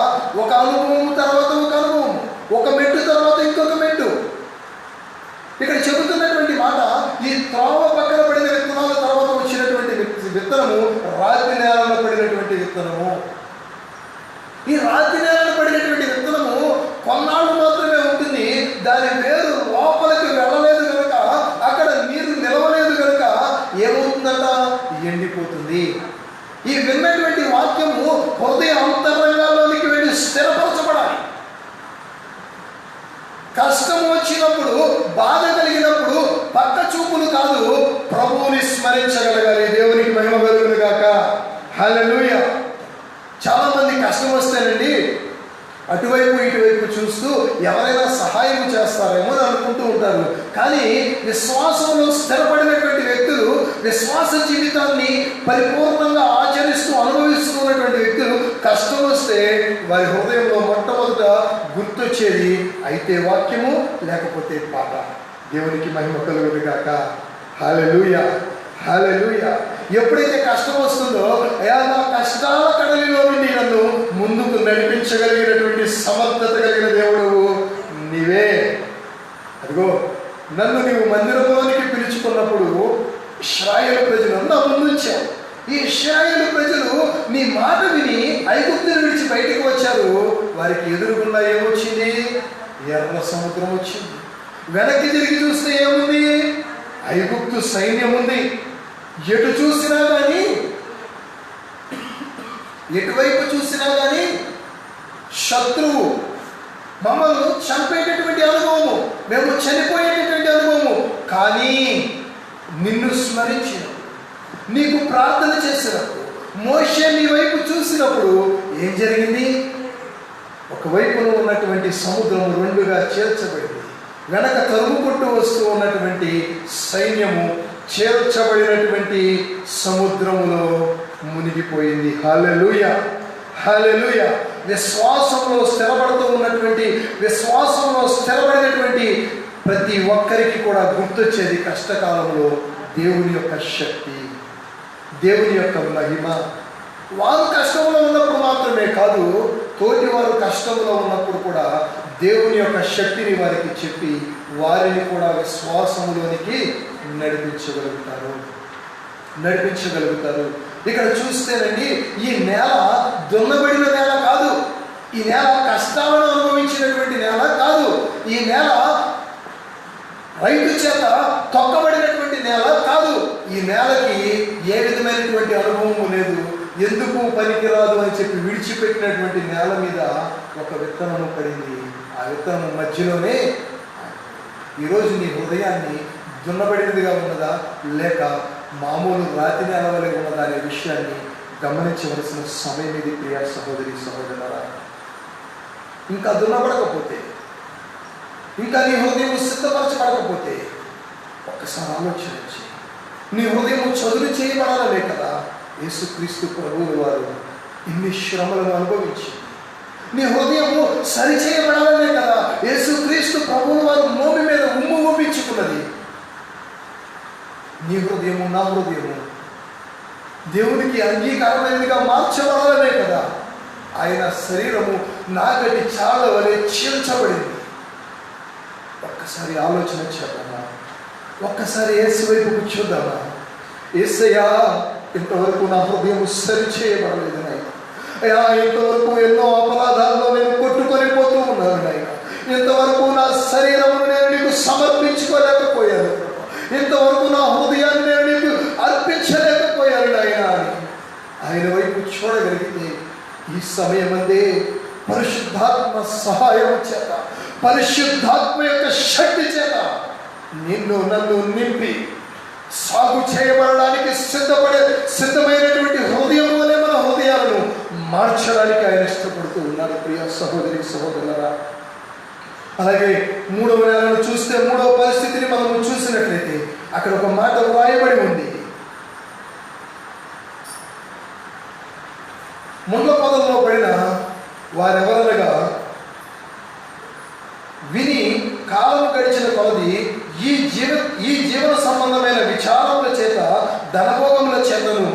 ఒక అనుభవం తర్వాత ఒక అనుభవం, ఒక మెట్టు తర్వాత ఇంకొక మెట్టు. ఇక్కడ చెబుతున్నటువంటి మాట, ఈ త్రోవ పక్కన పడిన విత్తనాల తర్వాత వచ్చినటువంటి విత్తనము రాతి నేలలో పడినటువంటి విత్తనము. ఈ రాతి నేలలో పడినటువంటి విత్తనము కొన్నాళ్ళు మాత్రమే ఉంటుంది. దాని వేరు లోపలికి వెళ్ళలేదు కనుక, అక్కడ నీరు నిలవలేదు కనుక ఏమవుతుందట? ఎండిపోతుంది. ఈ విన్నటువంటి వాక్యము హృదయ అంతరంగాల్లోనికి వెళ్ళి స్థిరపరచబడాలి. కష్టం వచ్చినప్పుడు, బాధ కలిగినప్పుడు పక్క చూపులు కాదు, ప్రభువుని స్మరించగలగాలి. దేవునికి మహిమ కలుగును గాక. హల్లెలూయా. చాలా మంది కష్టం వస్తేనండి అటువైపు ఇటువైపు చూస్తూ ఎవరైనా సహాయం చేస్తారేమో అని అనుకుంటూ ఉంటారు. కానీ విశ్వాసంలో స్థిరపడినటువంటి వ్యక్తులు, విశ్వాస జీవితాన్ని పరిపూర్ణంగా ఆచరిస్తూ అనుభవిస్తున్నటువంటి వ్యక్తులు కష్టం వస్తే వారి హృదయంలో మొట్టమొదట గుర్తొచ్చేది అయితే వాక్యము, లేకపోతే పాట. దేవునికి మహిమ కలుగును గాక. హల్లెలూయా, హల్లెలూయా. ఎప్పుడైతే కష్టం వస్తుందో, అయా నా కష్టాల కడలిలో నుండి నన్ను ముందుకు నడిపించగలిగినటువంటి సమర్థత కలిగిన దేవుడు నీవే. అదిగో నన్ను నీవు మందిరంలోనికి పిలుచుకున్నప్పుడు ఇశ్రాయేలు ప్రజలు నా ముందుంచావు. ఈ ఇశ్రాయేలు ప్రజలు నీ మాట విని ఐగుప్తుని విడిచి బయటకు వచ్చారు. వారికి ఎదురుగుండా ఏమొచ్చింది? ఎర్ర సముద్రం వచ్చింది. వెనక్కి తిరిగి చూస్తే ఏముంది? ఐగుప్తు సైన్యం ఉంది. ఎటు చూసినా కానీ, ఎటువైపు చూసినా కానీ శత్రువు, మమ్మల్ని చంపేటటువంటి అనుభవము, మేము చనిపోయేటటువంటి అనుభవము. కానీ నిన్ను స్మరించినప్పుడు, నీకు ప్రార్థన చేసినప్పుడు, మోషే నీ వైపు చూసినప్పుడు ఏం జరిగింది? ఒకవైపున ఉన్నటువంటి సముద్రము రెండుగా చేర్చబడింది. వెనక తరుముకుంటూ వస్తూ ఉన్నటువంటి సైన్యము చేర్చబడినటువంటి సముద్రములో మునిగిపోయింది. హల్లెలూయా, హల్లెలూయా. విశ్వాసంలో స్థిరపడుతూ ఉన్నటువంటి, విశ్వాసంలో స్థిరపడినటువంటి ప్రతి ఒక్కరికి కూడా గుర్తొచ్చేది కష్టకాలంలో దేవుని యొక్క శక్తి, దేవుని యొక్క మహిమ. వారు కష్టంలో ఉన్నప్పుడు మాత్రమే కాదు, తోటి వారు కష్టంలో ఉన్నప్పుడు కూడా దేవుని యొక్క శక్తిని వారికి చెప్పి వారిని కూడా విశ్వాసంలోనికి నడిపించగలుగుతారు. ఇక్కడ చూస్తేనండి, ఈ నేల దున్నబడిన నేల కాదు, ఈ నేల కష్టాలను అనుభవించినటువంటి నేల కాదు, ఈ నేల రైతు చేత తొక్కబడినటువంటి నేల కాదు. ఈ నేలకి ఏ విధమైనటువంటి అనుభవము లేదు. ఎందుకు పనికిరాదు అని చెప్పి విడిచిపెట్టినటువంటి నేల మీద ఒక విత్తనము పడింది. ఆ విత్తనము మధ్యలోనే ఈరోజు నీ హృదయాన్ని దున్నబడినదిగా ఉన్నదా లేక మామూలు రాతి నేల వలె ఉన్నదా అనే విషయాన్ని గమనించవలసిన సమయం ఇది. ప్రియ సహోదరి సహోదరులారా, ఇంకా దున్నబడకపోతే, ఇంకా నీ హృదయం సిద్ధపరచబడకపోతే ఒక్కసారి ఆలోచించి, నీ హృదయం చదువు చేయబడాలనే కదా యేసుక్రీస్తు ప్రభువుల వారు ఇన్ని శ్రమలను అనుభవించి, నీ హృదయము సరిచేయబడాలనే కదా యేసుక్రీస్తు ప్రభువుల వారు మోమి మీద ఉమ్ము ఊపించుకున్నది. నీ హృదయము, నా హృదయము దేవునికి అంగీకారమైనదిగా మార్చబడాలనే కదా ఆయన శరీరము నాగటి చాల వలె చీల్చబడింది. ఒక్కసారి ఆలోచన చేద్దామా? ఒక్కసారి యేసు వైపు కూర్చోద్దామా? యేసయ్యా, ఇంతవరకు నా హృదయం సరిచేయబడలేదు నాయన. అయ్యా, ఇంతవరకు ఎన్నో అపరాధాల్లో నేను కొట్టుకొని పోతూ ఉన్నాను నాయన. ఇంతవరకు నా శరీరమును నేను నీకు సమర్పించుకోలేకపోయాను. ఇంతవరకు నా హృదయాన్ని నేను నీకు అర్పించలేకపోయాను నాయన అని ఆయన వైపు చూడగలిగితే ఈ సమయమందే పరిశుద్ధాత్మ సహాయం చేత, పరిశుద్ధాత్మ యొక్క శక్తి చేత నన్ను నింపి సాగు చేయబడడానికి సిద్ధమైనటువంటి హృదయం వలె మన హృదయాలను మార్చడానికి ఆయన ఇష్టపడుతూ ఉన్నారు. ప్రియ సహోదరి సహోదరులారా, అలాగే 3వ నెలను చూస్తే 3వ పరిస్థితిని మనము చూసినట్లయితే అక్కడ ఒక మాట వ్రాయబడి ఉంది. ముండ్ల పొదల్లో పడిన వారెవరనగా విని కాలం గడిచిన కొలది ఈ జీవన సంబంధమైన విచారముల చేత, ధనభోగముల చేతను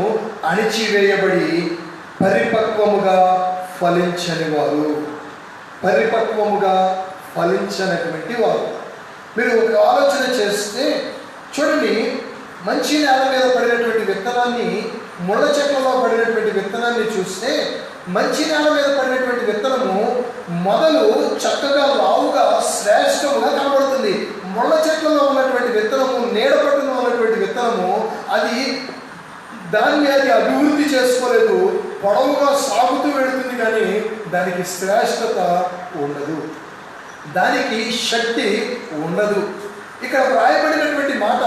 అణిచివేయబడి పరిపక్వముగా ఫలించని వారు, పరిపక్వముగా ఫలించనటువంటి వారు. మీరు ఒక ఆలోచన చేస్తే చూడండి, మంచి నేల మీద పడినటువంటి విత్తనాన్ని, ముళ్ళ చెట్లలో పడినటువంటి విత్తనాన్ని చూస్తే, మంచి నేల మీద పడినటువంటి విత్తనము మొదలు చక్కగా లావుగా శ్రేష్టముగా కనబడుతుంది. ముళ్ళ చెట్లలో ఉన్నటువంటి విత్తనము, నీడపట్టున ఉన్నటువంటి విత్తనము, దాన్ని అది అభివృద్ధి చేసుకోలేదు. పొడవుగా సాగుతూ వెళుతుంది కానీ దానికి శ్రేష్టత ఉండదు, దానికి శక్తి ఉండదు. ఇక్కడ వ్రాయబడినటువంటి మాట,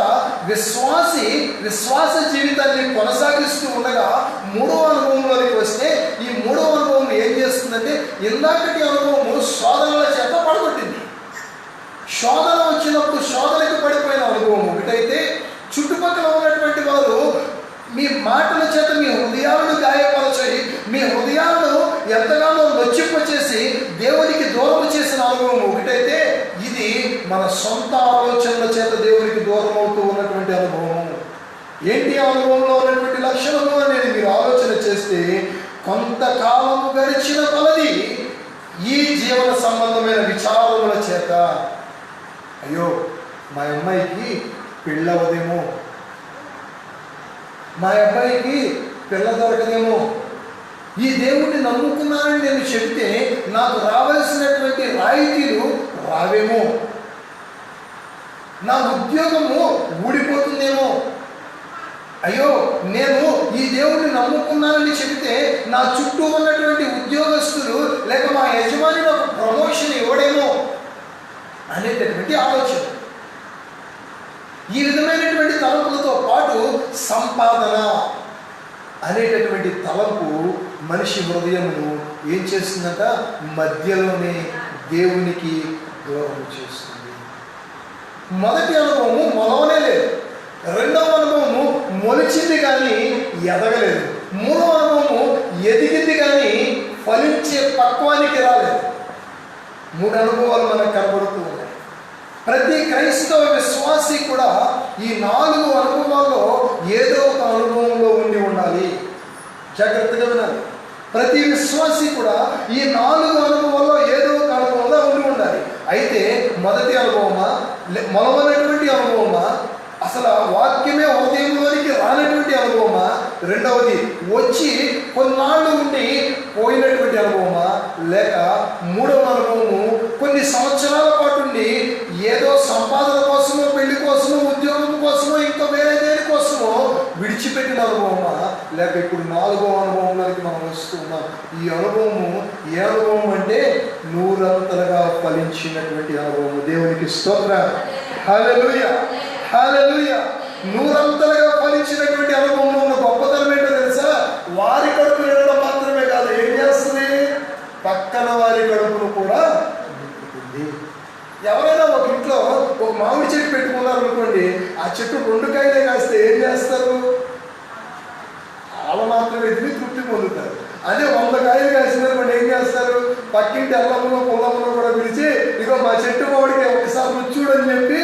విశ్వాస జీవితాన్ని కొనసాగిస్తూ ఉండగా 3వ అనుభవంలోనికి వస్తే, ఈ 3వ అనుభవం ఏం చేస్తుందంటే, ఇందాకటి అనుభవము శోధనల చేత పడగొట్టింది. శోధన వచ్చినప్పుడు శోధనకు పడిపోయిన అనుభవం ఒకటైతే, చుట్టుపక్కల ఉన్నటువంటి వారు మీ మాటల చేత మీ హృదయాలను గాయపరచి, మీ హృదయాలను ఎంతగానో నొచ్చిపచేసి దేవునికి దూరం చేసిన అనుభవం ఒకటైతే, ఇది మన సొంత ఆలోచనల చేత దేవునికి దూరం అవుతూ ఉన్నటువంటి అనుభవం. ఏంటి అనుభవంలో ఉన్నటువంటి లక్షణము అనేది మీరు ఆలోచన చేస్తే, కొంతకాలము గడిచిన కొలది ఈ జీవన సంబంధమైన విచారముల చేత, అయ్యో మా అమ్మాయికి పెళ్ళవదేమో, మా అబ్బాయికి పిల్ల దొరకదేమో, ఈ దేవుణ్ణి నమ్ముకున్నానని నేను చెప్తే నాకు రావాల్సినటువంటి రాయితీలు రావేమో, నా ఉద్యోగము ఊడిపోతుందేమో, అయ్యో నేను ఈ దేవుణ్ణి నమ్ముకున్నానని చెబితే నా చుట్టూ ఉన్నటువంటి ఉద్యోగస్తులు లేక మా యజమాని నాకు ప్రమోషన్ ఇవ్వడేమో అనేటటువంటి ఆలోచన. ఈ విధమైనటువంటి తలంపులతో పాటు సంపాదన అనేటటువంటి తలంపు మనిషి హృదయమును ఏం చేస్తుందంట? మధ్యలోనే దేవునికి దూరం చేస్తుంది. మొదటి అనుభవము మొలవనే లేదు, రెండవ అనుభవము మొలిచింది కానీ ఎదగలేదు, మూడవ అనుభవము ఎదిగింది కానీ ఫలించే పక్వానికి రాలేదు. 3 అనుభవాలు మనకు కనబడుతూ ఉన్నాయి. ప్రతి క్రైస్తవ విశ్వాసి కూడా ఈ 4 అనుభవాల్లో ఏదో ఒక అనుభవంలో ఉండాలి. జాగ్రత్తగా వినాలి. ప్రతి విశ్వాసి కూడా ఈ 4 అనుభవాల్లో ఏదో ఒక అనుభవంలో ఉండాలి. అయితే మొదటి అనుభవమా, మొలవనటువంటి అనుభవమా, అసలు వాక్యమే హృదయంలోనికి రానటువంటి అనుభవమా, రెండవది వచ్చి కొన్నాళ్ళు ఉండి పోయినటువంటి అనుభవమా, లేక మూడవ అనుభవము కొన్ని సంవత్సరాల పాటు ఉండి ఏదో సంపాదన కోసమో, పెళ్లి కోసమో, ఉద్యోగం కోసమో, ఇంకా వేరే దేని కోసమో విడిచిపెట్టిన అనుభవమా, లేక ఇప్పుడు 4వ అనుభవంలోకి మనం వస్తున్నాం. ఈ అనుభవము ఏ అనుభవం అంటే 100 ఫలించినటువంటి అనుభవము. దేవునికి స్తోత్రం. హల్లెలూయా, హల్లెలూయా. 100 ఫలించినటువంటి అనుభవంలో ఉన్న గొప్పతనం ఏంటో తెలుసా? వారి కడుపు నిండడం మాత్రమే కాదు, ఏం చేస్తుంది? పక్కన వారి కడుపును కూడా నింపుతుంది. ఎవరైనా ఒక ఇంట్లో ఒక మామిడి చెట్టు పెట్టుకున్నారు అనుకోండి, ఆ చెట్టు 2 కాయలే కాస్తే ఏం చేస్తారు? వాళ్ళు మాత్రమే తిని తృప్తి పొందుతారు. అదే 100 కాయలు కాసినప్పుడు ఏం చేస్తారు? పక్కింటి అల్లములో పొల్లములో కూడా పిలిచి, ఇగో మా చెట్టు మామిడికి ఒకసారి రుచి చూడని చెప్పి,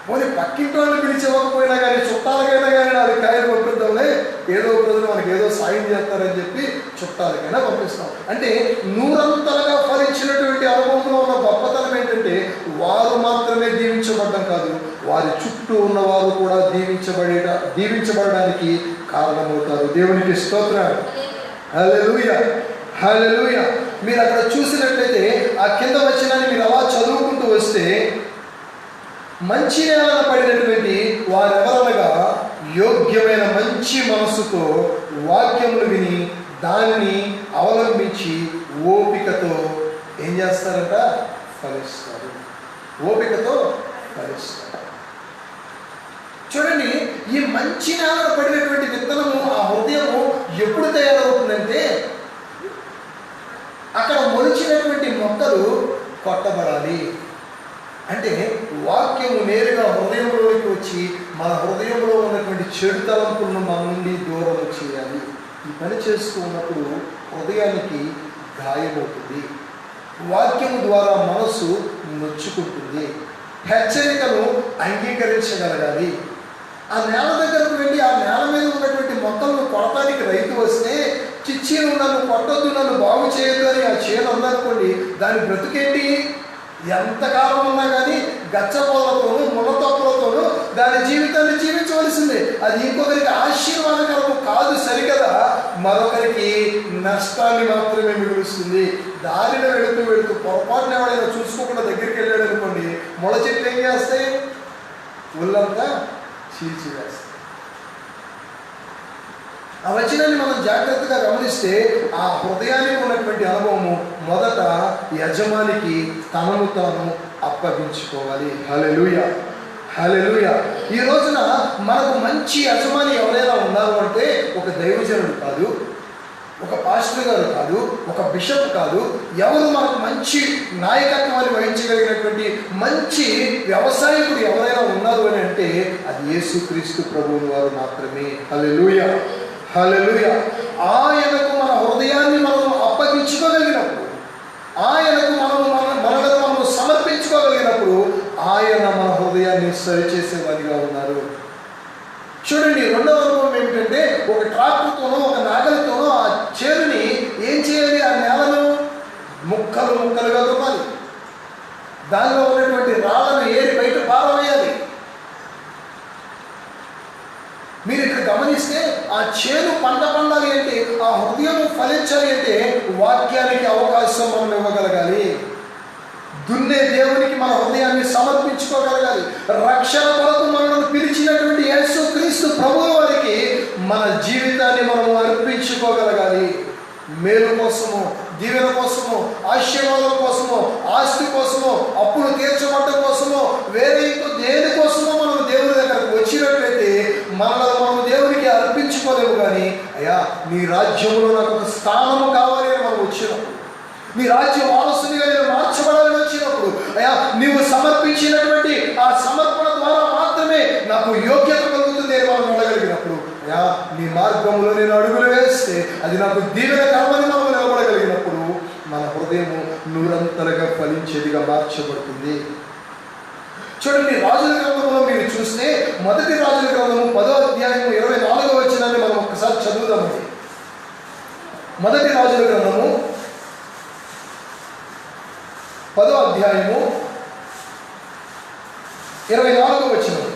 పోనీ పక్కింటి వాళ్ళు పిలిచివ్వకపోయినా కానీ చుట్టాలకైనా కానీ 4 కాయలు పంపిద్దాంలే, ఏదో ఒక రోజు మనకి ఏదో సాయం చేస్తారని చెప్పి చుట్టాలకైనా పంపిస్తాం. అంటే 100 ఫలించినటువంటి అనుభవంలో ఉన్న గొప్పతనం ఏంటంటే వారు మాత్రమే దీవించబడడం కాదు, వారి చుట్టూ ఉన్నవారు కూడా దీవించబడడానికి కారణమవుతారు. దేవునికి స్తోత్రం. హల్లెలూయా, హల్లెలూయా. మీరు అక్కడ చూసినట్లయితే ఆ కింద వచనాన్ని మీరు అలా చదువుకుంటూ వస్తే, మంచి నేలన పడినటువంటి వారెవరనగా యోగ్యమైన మంచి మనస్సుతో వాక్యములు విని దానిని అవలంబించి ఓపికతో ఏం చేస్తారంట? ఫలిస్తారు. ఓపికతో ఫలిస్తారు. చూడండి, ఈ మంచి నేలన పడినటువంటి విత్తనము, ఆ హృదయము ఎప్పుడు తయారవుతుందంటే అక్కడ మొలిచినటువంటి మొక్కలు కొట్టబడాలి. అంటే వాక్యము నేరుగా హృదయంలోకి వచ్చి మన హృదయంలో ఉన్నటువంటి చెడు తలంపులను మన నుండి దూరం చేయాలి. ఈ పని చేస్తూ ఉన్నప్పుడు హృదయానికి గాయమవుతుంది, వాక్యము ద్వారా మనసు నొచ్చుకుంటుంది, హెచ్చరికను అంగీకరించగలగాలి. ఆ నేల దగ్గరకు వెళ్ళి ఆ నేల మీద ఉన్నటువంటి మొక్కలను కొడతానికి రైతు వస్తే, చిచ్చీను నన్ను కొట్టొద్దు, నన్ను బాగు చేయొద్దు అని ఆ చేను ఉందనుకోండి, దాని బ్రతుకేంటి? ఎంతకాలం ఉన్నా కానీ గచ్చపోలతోనూ ముళ్ళతొప్పలతోనూ దాని జీవితాన్ని జీవించవలసిందే. అది ఇంకొకరికి ఆశీర్వాదకరము కాదు సరికదా, మరొకరికి నష్టాన్ని మాత్రమే మిగులుస్తుంది. దారిలో వెళుతూ పొరపాటున ఎవడైనా చూసుకోకుండా దగ్గరికి వెళ్ళాడు అనుకోండి, మొల చెట్లు ఏం చేస్తాయి? ఒళ్ళంతా చీల్చివేస్తాయి. ఆ వచనాన్ని మనం జాగ్రత్తగా గమనిస్తే ఆ హృదయానికి ఉన్నటువంటి అనుభవము మొదట యజమానికి తనను తాను అప్పగించుకోవాలి. హల్లెలూయా, హల్లెలూయా. ఈ రోజున మనకు మంచి యజమాని ఎవరైనా ఉన్నారు అంటే ఒక దైవజనుడు కాదు, ఒక పాస్టర్ గారు కాదు, ఒక బిషప్ కాదు, ఎవరు మనకు మంచి నాయకత్వాన్ని వహించగలిగినటువంటి మంచి వ్యవసాయకుడు ఎవరైనా ఉన్నారు అని అంటే అది యేసుక్రీస్తు ప్రభువు వారు మాత్రమే. హల్లెలూయా, హల్లెలూయా. ఆయనకు మన హృదయాన్ని మనం అప్పగించుకోగలిగినప్పుడు, ఆయనకు మనము సమర్పించుకోగలిగినప్పుడు ఆయన మన హృదయాన్ని సరిచేసేవాడిగా ఉన్నారు. చూడండి, రెండవ అనుభవం ఏమిటంటే ఒక ట్రాక్టర్తోనో ఒక నాగలితోనో ఆ చేరుని ఏం చేయాలి? ఆ నేలను ముక్కలుగా దున్నాలి. దానిలో ఉన్నటువంటి రాళ్ళను ఏరి బయట గమనిస్తే ఆ చేను పంట పండాలి అంటే, ఆ హృదయం ఫలించాలి అంటే వాక్యానికి అవకాశం మనం ఇవ్వగలగాలి. దున్నే దేవునికి మన హృదయాన్ని సమర్పించుకోగలగాలి. రక్షణ కొరకు మనల్ని పిలిచినటువంటి యేసు క్రీస్తు ప్రభువు వారికి మన జీవితాన్ని మనము అర్పించుకోగలగాలి. మేలు కోసము, దీవెన కోసము, ఆశీర్వాదం కోసము, ఆస్తి కోసము, అప్పులు తీర్చబడ్డం కోసము, వేరే ఇంకో దేని కోసమో మనం దేవుని దగ్గరకు వచ్చినట్లయితే మనల్ని మనం దేవునికి అర్పించుకోలేము. కానీ అయ్యా నీ రాజ్యంలో నాకు ఒక స్థానము కావాలి అని మనం వచ్చినప్పుడు, నీ రాజ్య వారసునిగా నేను మార్చబడాలని వచ్చినప్పుడు, అయ్యా నీవు సమర్పించినటువంటి ఆ సమర్పణ ద్వారా మాత్రమే నాకు యోగ్యత కలుగుతుంది అని మనం అడగలిగినప్పుడు, అయ్యా నీ మార్గంలో నేను అడుగులు వేస్తే అది నాకు దీవెన కావాలని మనం నిలబడగలిగినప్పుడు మన హృదయము నూరంతలుగా ఫలించేదిగా మార్చబడుతుంది. చూడండి, రాజుల గ్రంథంలో మీరు చూస్తే మొదటి రాజుల గ్రంథము 10వ అధ్యాయము 24వ వచనాన్ని మనం ఒక్కసారి చదువుదామండి. మొదటి రాజుల గ్రంథము 10వ అధ్యాయము 24వ వచనం.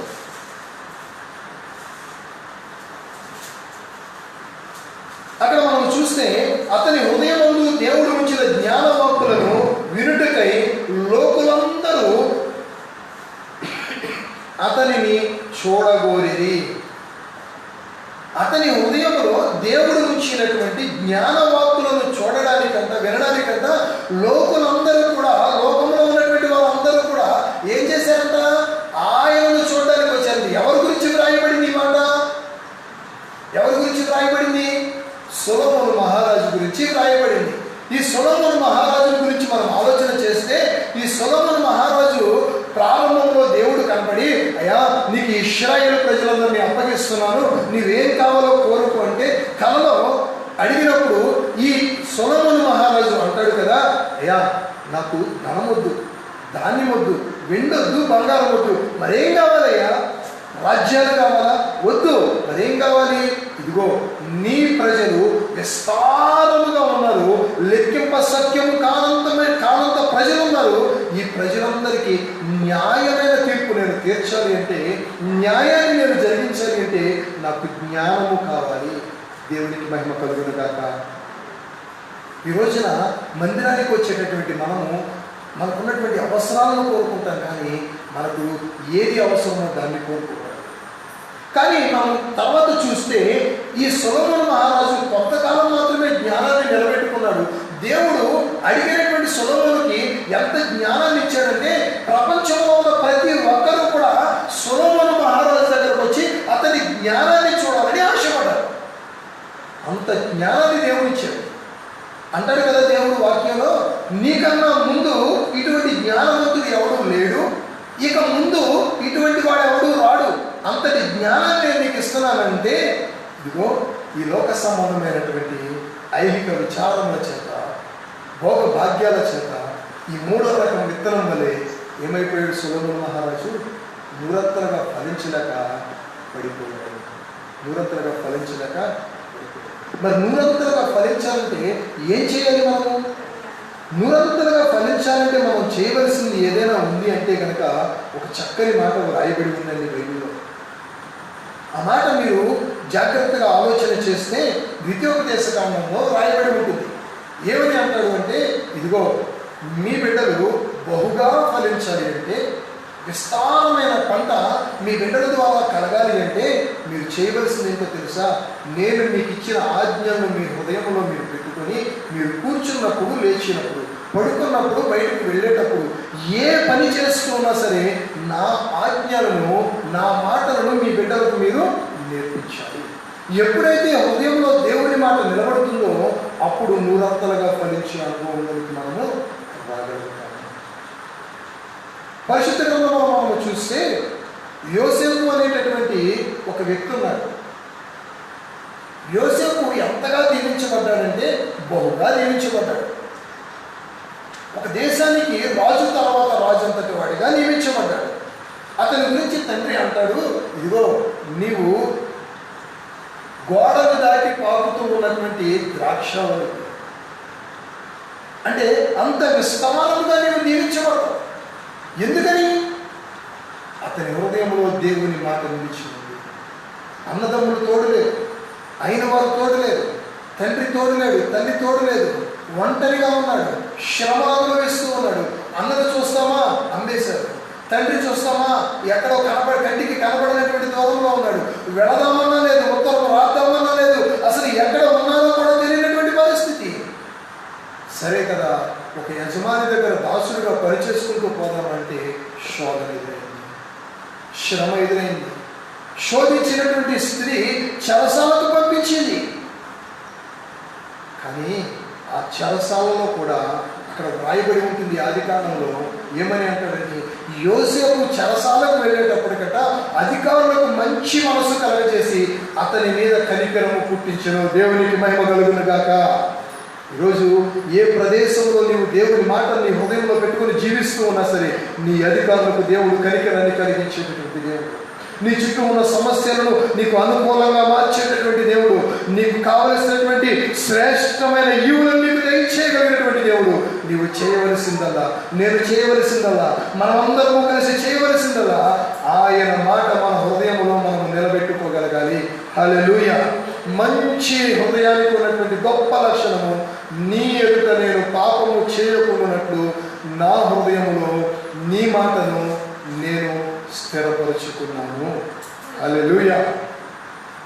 అక్కడ మనం చూస్తే అతని హృదయమందు దేవుడు ఉంచిన జ్ఞానవాక్కులను వినుటకై లోకులందరూ అతనిని చూడగోరిరి. అతని హృదయంలో దేవుడు ఉంచినటువంటి జ్ఞానవాక్కులను చూడడానికంతా, వినడానికంతా లోకులందరూ కూడా, లోకంలో ఉన్నటువంటి వాళ్ళందరూ కూడా ఏం చేశారంట? ఆయనను చూడడానికి వచ్చారు. ఎవరి గురించి వ్రాయబడింది ఈ మాట? ఎవరి గురించి వ్రాయబడింది? సొలొమోను మహారాజు గురించి వ్రాయబడింది. ఈ సొలొమోను మహారాజు గురించి మనం ఆలోచన చేస్తే, ఈ సొలొమోను మహారాజు ప్రారంభంలో దేవుడు కనబడి, అయ్యా నీకు ఇశ్రాయేలు ప్రజలందరినీ అప్పగిస్తున్నాను, నీవేం కావాలో కోరుకో అంటే కలలో అడిగినప్పుడు ఈ సొలొమోను మహారాజు అంటాడు కదా, అయ్యా నాకు ధనం వద్దు, ధాన్యం వద్దు, వెండొద్దు, బంగారం వద్దు, మరేం కావాలయ్యా? రాజ్యాలు కావాలా? వద్దు. మరేం కావాలి? ఇదిగో నీ ప్రజలు విస్తారముగా ఉన్నారు, లెక్కింప సత్యము కానంత ప్రజలు ఉన్నారు. ఈ ప్రజలందరికీ న్యాయమైన తీర్పు నేను తీర్చాలి అంటే, న్యాయాన్ని నేను జరిగించాలి అంటే నాకు జ్ఞానము కావాలి. దేవునికి మహిమ కలుగును గాక. ఈ రోజున మందిరానికి వచ్చేటటువంటి మనకున్నటువంటి అవసరాలను కోరుకుంటాం, కానీ మనకు ఏది అవసరమో దాన్ని కోరుకుంటాం. కానీ మనం తర్వాత చూస్తే ఈ సొలొమోను మహారాజు కొంతకాలం మాత్రమే జ్ఞానాన్ని నిలబెట్టుకున్నాడు. దేవుడు అడిగినటువంటి సొలొమోనుకి ఎంత జ్ఞానాన్ని ఇచ్చాడంటే, ప్రపంచంలో ఉన్న ప్రతి ఒక్కరూ కూడా సొలొమోను మహారాజు దగ్గరకు వచ్చి అతని జ్ఞానాన్ని చూడాలని ఆశపడ్డారు. అంత జ్ఞానాన్ని దేవుడు ఇచ్చాడు. అంటాడు కదా దేవుడు వాక్యంలో, నీకన్నా ముందు ఇటువంటి జ్ఞానవంతుడు ఎవడు లేడు, ఇక ముందు ఇటువంటి వాడు ఎవడు రాడు, అంతటి జ్ఞానాన్ని నేను నీకు ఇస్తున్నానంటే, ఇదిగో ఈ లోక సంబంధమైనటువంటి ఐహిక విచారముల చేత, భోగ భాగ్యాల చేత, ఈ మూడో రకం విత్తనం వలె ఏమైపోయాడు సొలొమోను మహారాజు? నూరంతలుగా ఫలించలేక పడిపోయాడు. నూరంతలుగా ఫలించలేక. మరి నూరంతలుగా ఫలించాలంటే ఏం చేయాలి? మనము నూరంతలుగా ఫలించాలంటే మనం చేయవలసింది ఏదైనా ఉంది అంటే కనుక ఒక చక్కని మాట రాయబడి ఉందండి బైబిల్లో. ఆ మాట మీరు జాగ్రత్తగా ఆలోచన చేస్తే ద్వితీయోపదేశకాండంలో రాయబడి ఉంటుంది. ఏమని అంటాడు అంటే, ఇదిగో మీ బిడ్డలు బహుగా ఫలించాలి అంటే, విస్తారమైన పంట మీ బిడ్డల ద్వారా కలగాలి అంటే మీరు చేయవలసింది ఏంటో తెలుసా? నేను మీకు ఇచ్చిన ఆజ్ఞలను మీ హృదయంలో మీరు పెట్టుకొని, మీరు కూర్చున్నప్పుడు, లేచినప్పుడు, పడుకున్నప్పుడు, బయటకు వెళ్ళేటప్పుడు, ఏ పని చేస్తున్నా సరే నా ఆజ్ఞలను, నా మాటలను మీ బిడ్డలకు మీరు నేర్పించాలి. ఎప్పుడైతే హృదయంలో దేవుడి మాట నిలబడుతుందో అప్పుడు నూరంతలుగా ఫలించే అనుభవంలోకి మనము రాగలుగుతాము. పరిశుద్ధ గ్రంథంలో మనం చూస్తే యోసేపు అనేటటువంటి ఒక వ్యక్తి ఉన్నాడు. యోసేపు ఎంతగా దీవించబడ్డాడంటే బహుగా దీవించబడ్డాడు. ఒక దేశానికి రాజు తర్వాత రాజు అంతటి వాడిగా నియమించబడ్డాడు. అతని గురించి తండ్రి అంటాడు, ఇదిగో నీవు గోడను దాటి పాకుతూ ఉన్నటువంటి ద్రాక్షావళి అంటే అంత విస్తారంగా నీవు దీవించబడతావు. ఎందుకని? అతని హృదయంలో దేవుని మాట నిలిచి ఉంది. అన్నదమ్ములు తోడు లేరు, అయిన వారు తోడు లేదు, తండ్రి తోడు లేడు, తల్లి తోడు లేదు, ఒంటరిగా ఉన్నాడు, శ్రమ అనుభవిస్తూ ఉన్నాడు. అన్నను చూస్తామా, అమ్మేశారు. తండ్రి చూస్తామా, ఎక్కడో కంటికి కనబడినటువంటి దూరంలో ఉన్నాడు. వెళదామన్నా లేదు, ఉత్తరం రాద్దామన్నా లేదు, అసలు ఎక్కడ ఉన్నారో కూడా తెలియనటువంటి పరిస్థితి. సరే కదా, ఒక యజమాని దగ్గర దాసుడిగా పనిచేసుకుంటూ పోదామంటే శోధన ఎదురైంది, శ్రమ ఎదురైంది. శోధించినటువంటి స్త్రీ చెరసాలకు పంపించింది. కానీ ఆ చెరసాలలో కూడా అక్కడ వ్రాయబడి ఉంటుంది ఆదికాండంలో, ఏమని అంటాడండి, యోసేపు చెరసాలకు వెళ్ళేటప్పటికట అధికారులకు మంచి మనసు కలగజేసి అతని మీద కనికరము పుట్టించెను. దేవునికి మహిమ కలుగును గాక. ఈరోజు ఏ ప్రదేశంలో నీవు దేవుని మాటలు నీ హృదయంలో పెట్టుకుని జీవిస్తూ ఉన్నా సరే, నీ అధికారులకు దేవుడు కనికరాన్ని కలిగించేటటువంటి దేవుడు. నీ చుట్టూ ఉన్న సమస్యలను నీకు అనుకూలంగా మార్చేటటువంటి దేవుడు. నీకు కావలసినటువంటి శ్రేష్టమైన ఈవులను నీకు దయచేయగలిగినటువంటి దేవుడు. నీవు చేయవలసిందల్లా, నేను చేయవలసిందల్లా, మనమందరము కలిసి చేయవలసిందల్లా ఆయన మాట మన హృదయంలో మనం నిలబెట్టుకోగలగాలి. హల్లెలూయా. మంచి హృదయానికి ఉన్నటువంటి గొప్ప లక్షణము, నీ ఎదుట నేను పాపము చేయకున్నట్లు నా హృదయములో నీ మాటను నేను స్థిరపరుచుకున్నాను. హల్లెలూయా.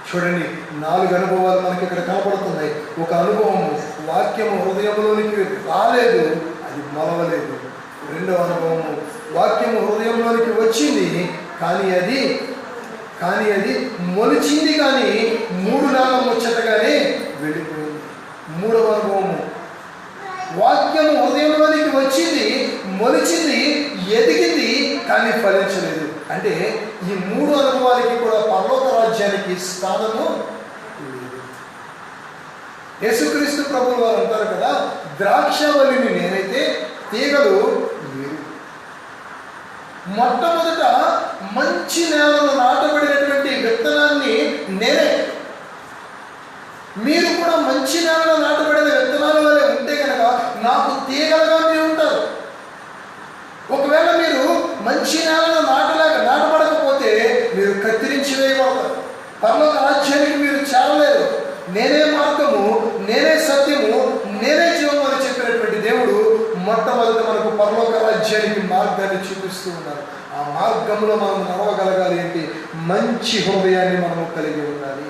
చూడండి, 4 అనుభవాలు మనకి ఇక్కడ కనపడుతున్నాయి. ఒక అనుభవము, వాక్యము హృదయంలోనికి రాలేదు, అది మొలవలేదు. రెండవ అనుభవము, వాక్యము హృదయంలోనికి వచ్చింది, కానీ అది మొలిచింది, కానీ 3 నెలల ముచ్చటగానే వెళ్ళిపోయింది. మూడవ అనుభవము, వాక్యము హృదయంలోనికి వచ్చింది, మొలిచింది, ఎదిగింది, కానీ ఫలించలేదు. అంటే ఈ 3 అనుభవాలకి కూడా పరలోక రాజ్యానికి స్థానము లేదు. యేసుక్రీస్తు ప్రభువు వారు అంటారు కదా, ద్రాక్షవల్లిని నేనైతే, తీగలు మీరు. మొట్టమొదట మంచి నేలలో నాటబడినటువంటి విత్తనాన్ని నేనే. మీరు కూడా మంచి నేలలో నాటబడిన విత్తనాల వలె ఉంటే కనుక నాకు తీగలుగా మీరు ఉంటారు. ఒకవేళ మీరు మంచి నేలలో నాటబడకపోతే మీరు కత్తిరించి వేయబడతారు. పరలోక రాజ్యానికి మీరు చేరలేరు. నేనే మార్గము, నేనే సత్యము, నేనే జీవము అని చెప్పినటువంటి దేవుడు మొట్టమొదట మనకు పరలోక రాజ్యానికి మార్గాన్ని చూపిస్తూ ఉన్నారు. ఆ మార్గంలో మనం నడవగలగాలి అంటే మంచి హృదయాన్ని మనము కలిగి ఉండాలి.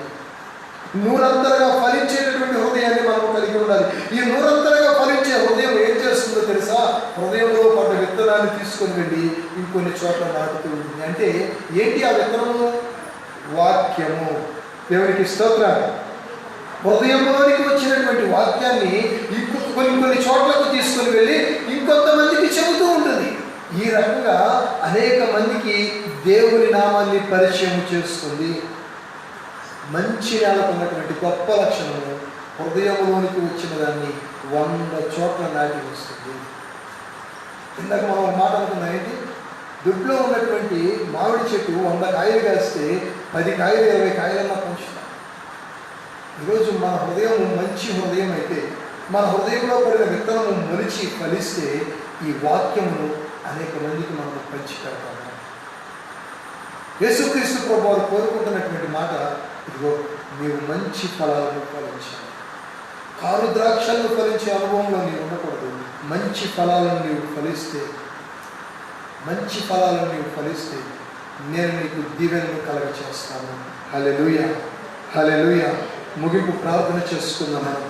నూరంతరగా ఫలించేటటువంటి హృదయాన్ని మనం కలిగి ఉండాలి. ఈ నూరంతరగా ఫలించే హృదయం ఏం చేస్తుందో తెలుసా? హృదయంలో పడ్డ విత్తనాన్ని తీసుకొని వెళ్ళి ఇంకొన్ని చోట్ల నాటుతూ ఉంటుంది. అంటే ఏంటి ఆ విత్తనము? వాక్యము. దేవునికి స్తోత్రం. హృదయంలోనికి వచ్చినటువంటి వాక్యాన్ని కొన్ని చోట్లకు తీసుకొని వెళ్ళి ఇంకొంతమందికి చెబుతూ ఉంటుంది. ఈ రకంగా అనేక మందికి దేవుని నామాన్ని పరిచయం చేస్తుంది. మంచి నేలకు ఉన్నటువంటి గొప్ప లక్షణము, హృదయంలోనికి వచ్చిన దాన్ని 100 చోట్ల నాటి వస్తుంది. ఇందాక మనం ఒక మాట అనుకున్నాం, ఏంటి? దుడ్లో ఉన్నటువంటి మామిడి చెట్టు 100 కాయలు కాస్తే 10 కాయలు 20 కాయలన్నా పంచుతాం. ఈరోజు మన హృదయం మంచి హృదయం అయితే, మన హృదయంలో పడిన విత్తనము మొలిచి ఫలిస్తే ఈ వాక్యమును అనేక మందికి మనం పంచి పెడతాము. యేసుక్రీస్తు ప్రభువు కోరుకుంటున్నటువంటి మాట, ఇదిగో నీవు మంచి ఫలాలను ఫలించాలి. కారు ద్రాక్షలను ఫలించే అనుభవంలో నీవు ఉండకూడదు. మంచి ఫలాలను నీవు ఫలిస్తే నేను నీకు దీవెనలు కలగచేస్తాను. హల్లెలూయా, హల్లెలూయా. ముగింపు ప్రార్థన చేసుకుందాం. మనం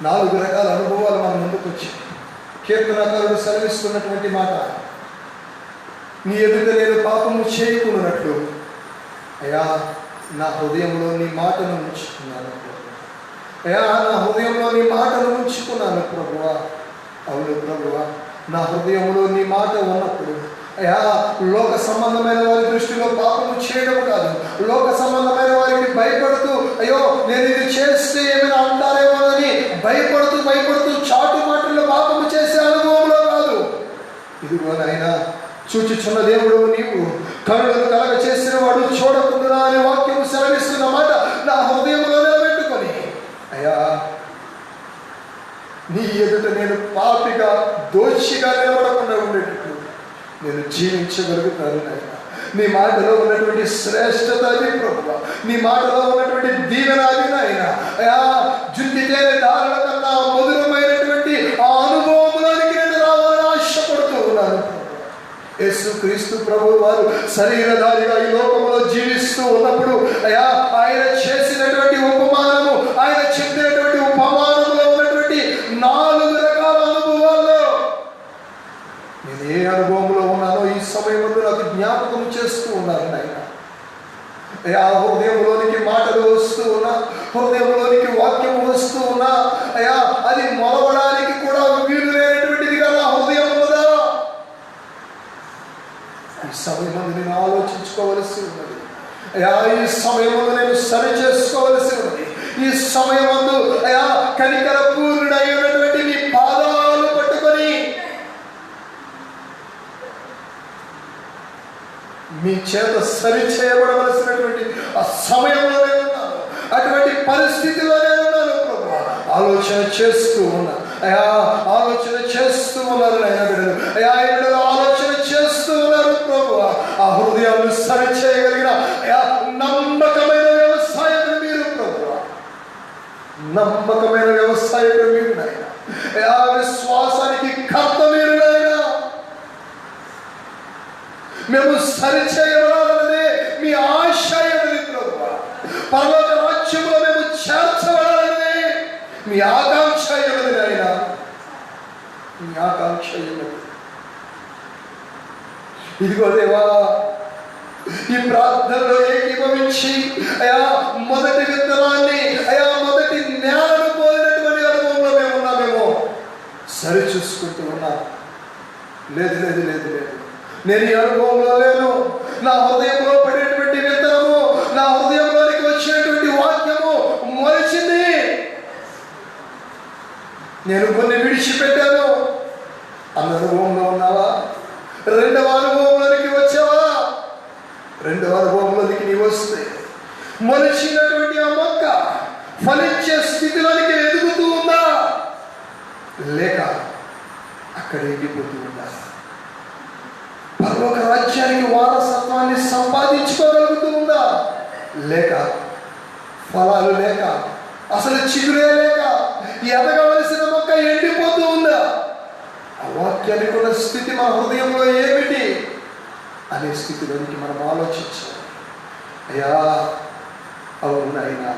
4 రకాల అనుభవాలు మన ముందుకు వచ్చాయి. కీర్తనకారుడు సెలవిస్తున్నటువంటి మాట, నీ ఎదుట నేను పాపము చేయకున్నట్లు అయ్యా నా హృదయంలో నీ మాటను ఉంచుకున్నాను. అయ్యా నా హృదయంలో నీ మాటను ఉంచుకున్నాను ప్రభువా. అవును ప్రభువా, నా హృదయంలో నీ మాట ఉన్నప్పుడు అయ్యా లోక సంబంధమైన వారి దృష్టిలో పాపము చేయడం కాదు, లోక సంబంధమైన వారికి భయపడుతూ అయ్యో నేను ఇది చేస్తే ఏమైనా అంటారేమోనని భయపడుతూ చాటు మాటల్లో పాపము చేసే అనుభవంలో కాదు. ఇదిగో నాయనా, చూచుచున్న దేవుడు నీవు, కనులను కలగ చేసిన వాడు చూడకుండా అనే వాక్యము సెలవిస్తున్న మాట నా హృదయంలో నిలబెట్టుకొని అయ్యా నీ ఎదుట నేను పాపిగా దోషిగా నిలబడకుండా ఉండేటట్లు నేను జీవించగలుగుతాను నాయన. నీ మాటలో ఉన్నటువంటి శ్రేష్టత అది ప్రభువా, నీ మాటలో ఉన్నటువంటి దీవెన అది నాయన. అయా జుంటి తేనె దారుల కన్నా మధురమైనటువంటి ఆ అనుభవంలోనికి నేను రావాలని ఆశపడుతూ ఉన్నాను. యేసుక్రీస్తు ప్రభువు వారు శరీరధారిగా ఈ లోకంలో జీవిస్తూ ఉన్నప్పుడు అయా ఆయన చేసినటువంటి ఉపమానము, ఆయన చెప్పినటువంటి ఉపమానంలో ఉన్నటువంటి 4 రకాల అనుభవాల్లో నేను ఏ అనుభవంలో ఉన్నానో ఈ సమయంలో నాకు జ్ఞాపకం చేస్తూ ఉన్నాను నాయన. అయా హృదయంలోనికి మాటలు వస్తూ ఉన్నా, హృదయంలోనికి వాక్యం వస్తూ ఉన్నా, అయా అది మొలవడానికి కూడా వీలు లేనటువంటిదిగా నా హృదయం ఉన్నదా? ఈ సమయంలో నేను ఆలోచించుకోవలసి ఉన్నది. అయా ఈ సమయంలో నేను సరి చేసుకోవలసి ఉన్నది. ఈ సమయమందు అయా కనికర పూర్ణుడై ఉన్నటువంటి నీ పాదాలు పట్టుకొని మీ చేత సరి చేయబడవలసినటువంటి ఆ సమయంలోనే ఉన్నాను, అటువంటి పరిస్థితిలోనే ఉన్నాను ప్రభువా. ఆలోచన చేస్తూ ఉన్నా అయా, ఆలోచన చేస్తూ ఉన్నారు ఆయన బిడ్డలు. అయా బిడ్డలు ఆలోచన చేస్తూ ఉన్నారు ప్రభువా. ఆ హృదయాన్ని సరి చేయగలిగిన అయా నమ్మకమైన వ్యవసాయం మీరు ప్రభువా, నమ్మకమైన వ్యవసాయం మీరు నాయన. అయా విశ్వాసానికి కర్త మీరు నాయన. మేము సరి చేయబడాలనే మీ ఆశయమని ప్రభువా, పరలోక రాజ్యంలో మేము చేర్చబడాలనే మీ ఆకాంక్ష ఏమని నాయన, మీ ఆకాంక్ష ఏమని. ఇదిగో దేవా, ఈ ప్రార్థనలో ఏకీభవించి అయా మొదటి విత్తనాన్ని, అయా మొదటి నేలను పోలినటువంటి అనుభవంలో మేము ఉన్నామేమో సరి చూసుకుంటూ ఉన్నాం. లేదు లేదు లేదు లేదు, నేను ఈ అనుభవంలో లేను. నా హృదయంలో పడినటువంటి విత్తనము, నా హృదయంలోనికి వచ్చినటువంటి వాక్యము మొలిచింది. నేను కొన్ని విడిచిపెట్టాను అన్న అనుభవంలో ఉన్నావా? 2వ అనుభవంలోనికి వచ్చావా? 2వ అనుభవంలోనికి నీ వస్తే మొలిచినటువంటి ఆ మొక్క ఫలించే స్థితిలోనికి ఎదుగుతూ ఉందా, లేక అక్కడ ఎగిపోతూ ఉందా? పరలోక రాజ్యానికి వారసత్వాన్ని సంపాదించుకోగలుగుతూ ఉందా, లేక ఫలాలు లేక, అసలు చిగురే లేక ఎదగవలసిన మొక్క ఎండిపోతూ ఉందా? ఆ వాక్యానికి ఉన్న స్థితి మన హృదయంలో ఏమిటి అనే స్థితిలోనికి మనం ఆలోచించాలి. అయ్యా అవును అయినా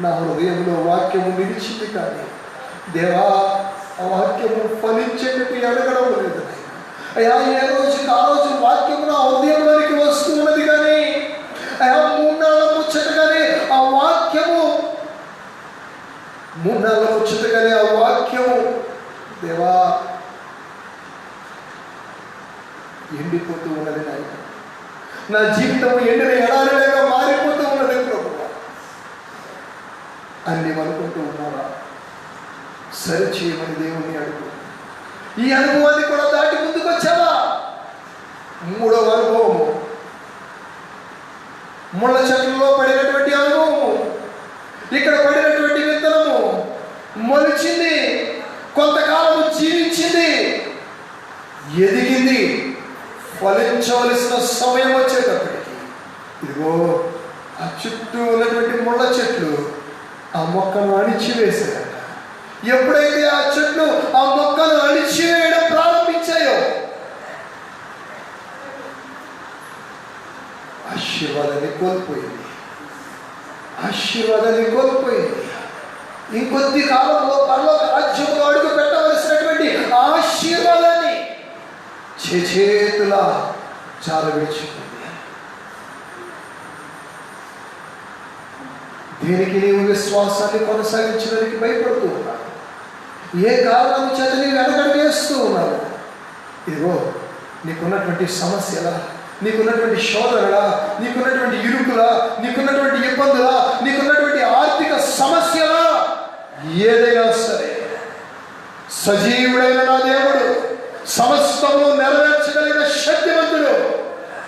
నా హృదయంలో వాక్యము నిలిచింది, కానీ దేవా ఆ వాక్యము ఫలించేటట్టు ఎదగడం లేదు. అయ్యా ఏ రోజుకి ఆ రోజు వాక్యము నా హృదయంలోనికి వస్తూ ఉన్నది, కానీ అయ్యా 3 నెలల ముచ్చటగానే ఆ వాక్యము, 3 నెలల ముచ్చటగానే ఆ వాక్యము దేవా ఎండిపోతూ ఉన్నది నాయన. నా జీవితం ఎండిన ఎడారిగా మారిపోతూ ఉన్నది ప్రభువా. అన్ని అనుకుంటూ ఉన్నారా? సరి చేయమని దేవుణ్ణి అడుగు. ఈ అనుభవాన్ని కూడా దాటి ముందుకు వచ్చావా? 3వ అనుభవము, ముళ్ళ చెట్లలో పడినటువంటి అనుభవము. ఇక్కడ పడినటువంటి విత్తనము మొలిచింది, కొంతకాలము జీవించింది, ఎదిగింది. ఫలించవలసిన సమయం వచ్చేటప్పటికి ఇదిగో ఆ చుట్టూ ఉన్నటువంటి ముళ్ళ చెట్లు ఆ మొక్కను అణిచివేశాయట. ఎప్పుడైతే ఆ చెట్లు ఆ మొక్కను అణిచివేయడం ప్రారంభించాయో ఆశీర్వాదాన్ని కోల్పోయింది, ఆశీర్వాదాన్ని కోల్పోయింది. ఇంకొద్ది కాలంలో పరలోక రాజ్యంలో అడుగు పెట్టవలసినటువంటి ఆశీర్వాదాన్ని చేతులా జారవిడిచిపోయింది. దేనికి నీవు విశ్వాసాన్ని కొనసాగించడానికి భయపడుతూ ఉన్నావు? ఏ కారణం చేత నీవు వెనకడుగు వేస్తూ ఉన్నావు? ఇదిగో నీకున్నటువంటి సమస్యలా, నీకున్నటువంటి శోధనలా, నీకున్నటువంటి ఇరుకులా, నీకున్నటువంటి ఇబ్బందులా, నీకున్నటువంటి ఆర్థిక సమస్యలా, ఏదైనా సరే సజీవుడైన నా దేవుడు, సమస్తము నెరవేర్చగలిగిన శక్తివంతుడు,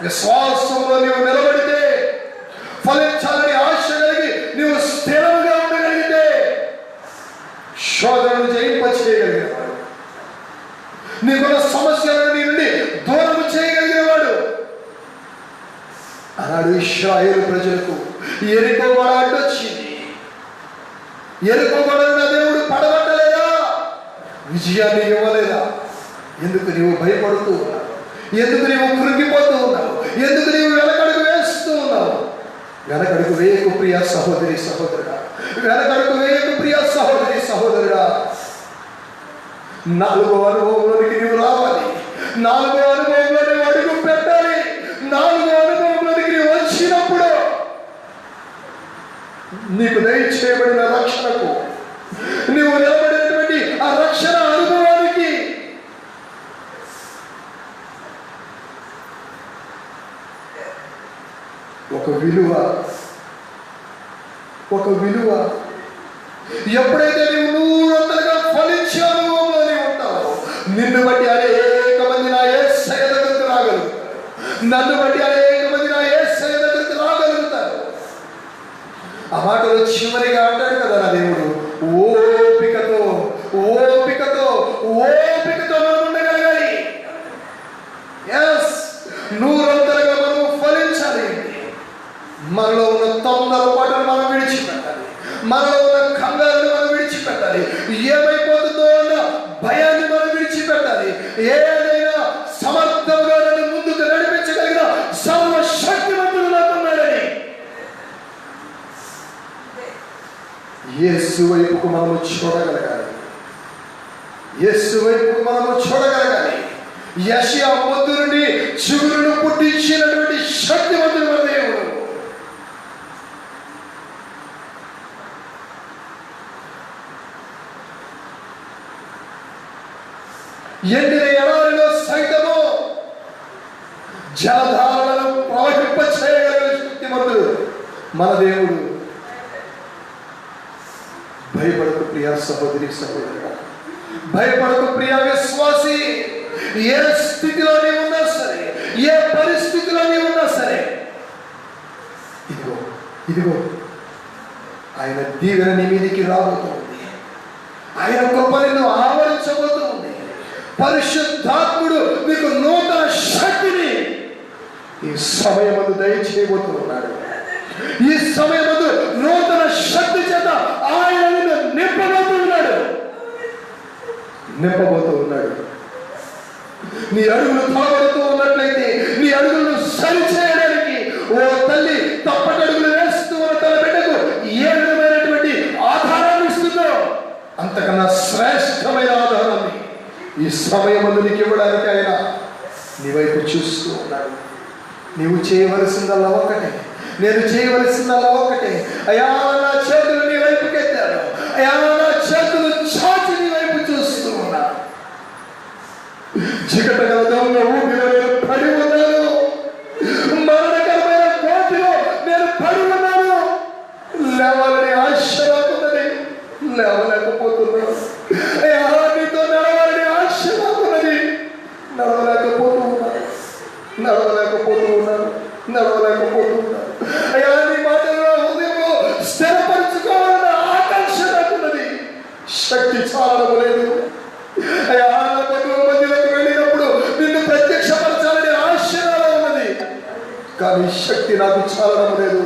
విశ్వాసంలో నీవు నిలబడితే, ఫలించాలని ఆశ కలిగి నీవు స్థిరంగా ఉండగలిగితే, శోధనను జయింపచేయగలిగిన వాడు, నీకున్న సమస్యలను నీ నుండి దూరం చేయగలిగిన వాడు, ఇశ్రాయేలు ప్రజలకు యెరికో గోడ అడ్డొచ్చింది. యెరికో గోడను నా దేవుడు పడగొట్టలేదా? విజయాన్ని ఇవ్వలేదా? ఎందుకు నీవు భయపడుతూ ఉన్నావు? ఎందుకు నీవు కృంగిపోతూ ఉన్నావు? ఎందుకు నీవు వెనకడుగు వేస్తూ ఉన్నావు? వెనకడుగు వేయకు ప్రియ సహోదరి సహోదరుడా, వెనకడుగు వేయకు ప్రియ సహోదరి సహోదరుడా. 4వ అనుభవంలోనికి నీవు రావాలి. 4వ అనుభవంలో నీవు అడుగు పెట్టాలి. 4వ అనుభవంలోనికి నీవు వచ్చినప్పుడు నీకు దయచేయబడిన రక్షణకు, నీవు నిలబడినటువంటి ఆ రక్షణ అనుభవానికి ఒక విలువ ఎప్పుడైతే నీవు 100గా ఫలించే అనుభవంలో నీవు ఉంటావో, నిన్ను బట్టి అనేక మంది నా యేసయ్య దగ్గరికి రాగలుగుతారు. నన్ను బట్టి అనేక మంది నా యేసయ్య దగ్గరికి రాగలుగుతారు. ఆ మాటలో చివరిగా అంటాడు కదా నా దేవుడు, ఓపికతో మనం ఉండగలగాలి. ఎస్, 100గా మనం ఫలించాలి. మనలో ఉన్న తొందరపాటును మనం విడిచిపెట్టాలి. మనలో ఉన్న కంగారుని మనం విడిచిపెట్టాలి. ఏమైపోతుందో అన్న భయాన్ని మనం విడిచిపెట్టాలి. ఏదైనా సమర్థంగా నన్ను ముందుకు నడిపించగలిగిన సర్వశక్తివంతుడు నాకున్నాడని యేసు వైపుకు మనము చూడగలగాలి. యెషయా మొద్దు నుండి చిగురును పుట్టించినటువంటి శక్తివంతుడు మన దేవుడు. ఎండిన ఎడారిలో సైతము జలధారలను ప్రవహింప చేయగలిగిన శక్తిమంతుడు మన దేవుడు. భయపడకు ప్రియ సహోదరి సహోదరుడా, భయపడకు ప్రియ విశ్వాసి. ఏ స్థితిలో నీవు ఉన్నా సరే, ఏ పరిస్థితిలో నీవు ఉన్నా సరే, ఇదిగో ఆయన దీవెన నీ మీదికి రాబోతుంది. ఆయన కృప నిన్ను ఆవరించబోతుంది. పరిశుద్ధాత్ముడు నీకు నూతన శక్తిని ఈ సమయమందు దయచేయబోతున్నాడు. ఈ సమయమందు నూతన శక్తి చేత ఆయన నిన్ను నింపబోతూ ఉన్నాడు. నీ అడుగులు తలబడుతూ ఉన్నట్లయితే, నీ అడుగులను సరి చేయడానికి ఓ తల్లి తప్పటడుగులు వేస్తూ ఉన్న తన బిడ్డకు ఏ విధమైనటువంటి ఆధారాన్ని ఇస్తుందో అంతకన్నా శ్రేష్టమైన ఆధారాన్ని ఈ సమయమందు నీకు ఇవ్వడానికి ఆయన నీ వైపు చూస్తూ ఉన్నాడు. నీవు చేయవలసిందల్లా ఒకటే, నేను చేయవలసిందల్లా ఒకటే. అయా నా చేతులు నీ వైపుకి ఎత్తాను, అయా నా చేతులు చాచి నీ వైపు చూస్తూ ఉన్నా. చికటగల దొంగ ఊపిలో నేను పడి ఉన్నాను, మరణకరమైన కోటిలో నేను పడి ఉన్నాను. లేవాలని ఆశ నాకున్నది, లేవలేకపోతున్నాను. అయా నీతో నడవాలని ఆశ నాకున్నది, నడవలేకపోతూ ఉన్నాను. అయ్యా నీ మాటలో హృదయంలో స్థిరపరచుకోవాలన్న ఆకాంక్ష నాకున్నది, శక్తి చాలడం లేదు. అయ్యా నా బంధువుల మధ్యలోకి వెళ్ళినప్పుడు నిన్ను ప్రత్యక్షపరచాలని ఆశ నాలో ఉన్నది, కానీ శక్తి నాకు చాలడం లేదు.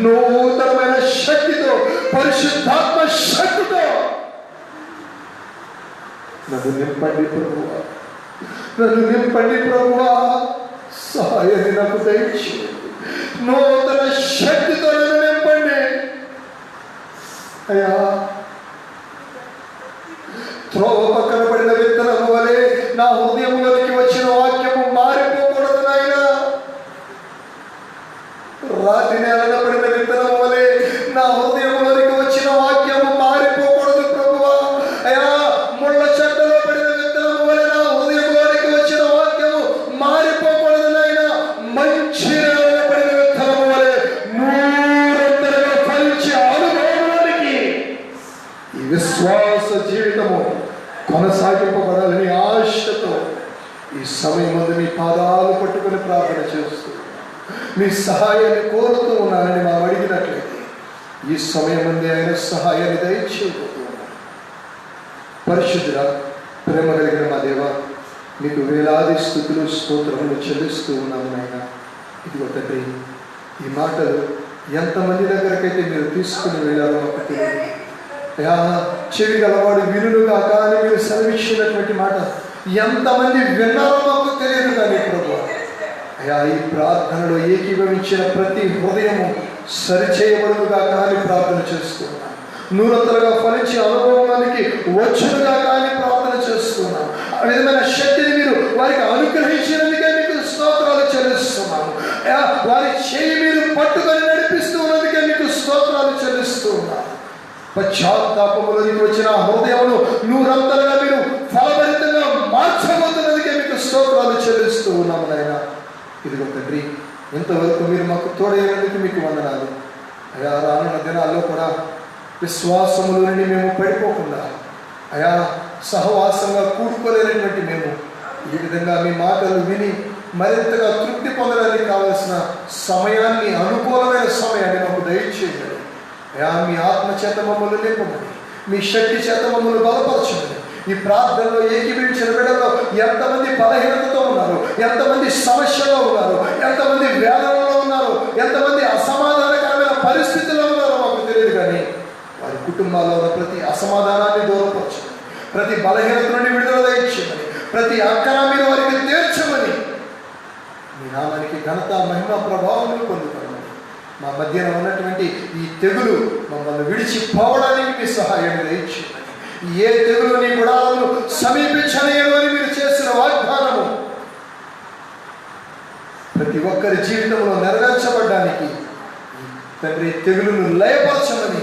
నూతనమైన శక్తితో, పరిశుద్ధాత్మ శక్తితో నన్ను నింపండి ప్రభువా, సహాయాన్ని నాకు దయచేయండి. నూతన శక్తితో నన్ను నింపండి అయ్యా. త్రోవ పక్కన పడిన విత్తనము వలె నా హృదయంలోనికి వచ్చిన వాక్యము మారిపోకూడదు నాయనా. రాతి నేలన పడిన విత్తనము వలె నా హృదయంలోనికి వచ్చిన వాక్యము మారిపోకూడదు ప్రభువా. అయ్యా ముళ్ళ చెట్టులో పడిన విత్తనము వలె నా హృదయంలోనికి వచ్చిన వాక్యము మారిపోకూడదు నాయనా. మంచి నేలన పడిన విత్తనము వలె 100గా ఫలించే అనుభవంలోనికి ఈ విశ్వాస జీవితము కొనసాగింపబడాలని ఆశతో ఈ సమయమందు నీ పాదాలు పట్టుకుని ప్రార్థన చేస్తూ మీ సహాయాన్ని కోరుతూ ఉన్నానని మనం అడిగినట్లయితే ఈ సమయమందే ఆయన సహాయాన్ని దయచేయబోతూ ఉన్నాను. పరిశుద్ధుడా, ప్రేమ కలిగిన మా దేవా, మీకు వేలాది స్తుతులు స్తోత్రములు చెల్లిస్తూ ఉన్నాము నాయన. ఇదిగో తండ్రి, ఈ మాటలు ఎంతమంది దగ్గరకైతే మీరు తీసుకుని వెళ్ళారో మాకు తెలియదు అయా. చెవి గలవాడు వినులుగా కానీ మీరు సెలవిచ్చినటువంటి మాట ఎంతమంది విన్నారో మాకు తెలియదు కానీ ప్రభు అయా, ఈ ప్రార్థనలో ఏకీభవించిన ప్రతి హృదయము సరిచేయబడుగా కానీ ప్రార్థన చేస్తున్నాను. నూరంతలుగా ఫలించే అనుభవానికి వచ్చునుగా కానీ ప్రార్థన చేస్తున్నాను. ఆ విధమైన శక్తిని మీరు వారికి అనుగ్రహించినందుకే మీకు స్తోత్రాలు చెల్లిస్తున్నాను. వారి చేయి మీరు పట్టుకొని నడిపిస్తూ ఉన్నందుకే మీకు స్తోత్రాలు చెల్లిస్తూ ఉన్నాను. పశ్చాత్తాపములోనికి వచ్చిన హృదయమును నూరంతలుగా మీరు ఫలభరితంగా మార్చబోతున్నదికే మీకు స్తోత్రాలు చెల్లిస్తూ ఉన్నాము నాయనా. ఇదిగో తండ్రి, ఇంతవరకు మీరు మాకు తోడైనందుకు మీకు వందనాలు అయా. రానున్న దినాల్లో కూడా విశ్వాసములో నుండి మేము పడిపోకుండా అయా, సహవాసంగా కూడుకోలేనటువంటి మేము ఈ విధంగా మీ మాటలు విని మరింతగా తృప్తి పొందడానికి కావలసిన సమయాన్ని, అనుకూలమైన సమయాన్ని మాకు దయచేయండి అయా. మీ ఆత్మ చేత మమ్మల్ని నింపమని, మీ శక్తి చేత మమ్మల్ని బలపరచమని. ఈ ప్రార్థనలో ఏకీభవించిన బిడ్డలో ఎంతమంది బలహీనతతో ఉన్నారు, ఎంతమంది సమస్యలో ఉన్నారు, ఎంతమంది వేదనలో ఉన్నారు, ఎంతమంది అసమాధానకరమైన పరిస్థితుల్లో ఉన్నారో మాకు తెలియదు కానీ వారి కుటుంబాల్లో ఉన్న ప్రతి అసమాధానాన్ని దూరపరచమని, ప్రతి బలహీనత నుండి విడుదల దయచేయమని, ప్రతి అక్కర మీరు వారికి తీర్చమని, మీ నామానికి ఘనత, మహిమ, ప్రభావం పొందుతామని. మా మధ్యన ఉన్నటువంటి ఈ తెగులు మమ్మల్ని విడిచిపోవడానికి మీ సహాయం దయచేయమని. ఏ తెగులు నీ గుడాలను సమీపించలేరు అని మీరు చేసిన వాగ్దానము ప్రతి ఒక్కరి జీవితంలో నెరవేర్చబడ్డానికి తండ్రి తెగులును లయపరచమని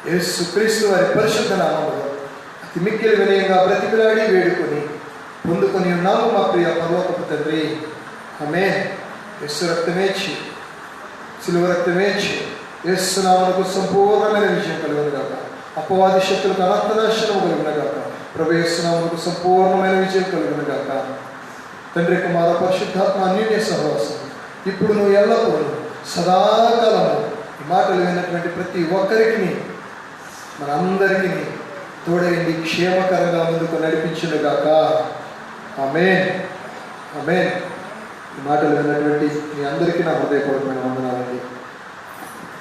యేసుక్రీస్తు వారి పరిశుద్ధ నామములో అతి మిక్కిలి వినయంగా బ్రతిమిలాడి వేడుకొని పొందుకొని ఉన్నాము మా ప్రియ పరలోకపు తండ్రి. ఆమేన్. యేసు రక్తమేచ్చి, సిలువ రక్తమేచ్చి యేసు నామమునకు సంపూర్ణమైన విజయం కలుగునుగాక. అపవాది శక్తులకు అనంతనాశనము కలుగునుగాక. ప్రభు యేసు నామమునకు సంపూర్ణమైన విజయం కలుగునుగాక. తండ్రి, కుమార, పరిశుద్ధాత్మ అన్యోన్య సహవాసం ఇప్పుడు నువ్వు ఎల్లప్పుడూ సదాకాలము ఈ మాటలు విన్నటువంటి ప్రతి ఒక్కరికి మనందరికీ తోడైంది క్షేమకరంగా ముందుకు నడిపించునుగాక. ఆమేన్. ఆమేన్. ఈ మాటలు విన్నటువంటి మీ అందరికీ నా హృదయపూర్వకమైన వందనాలండి.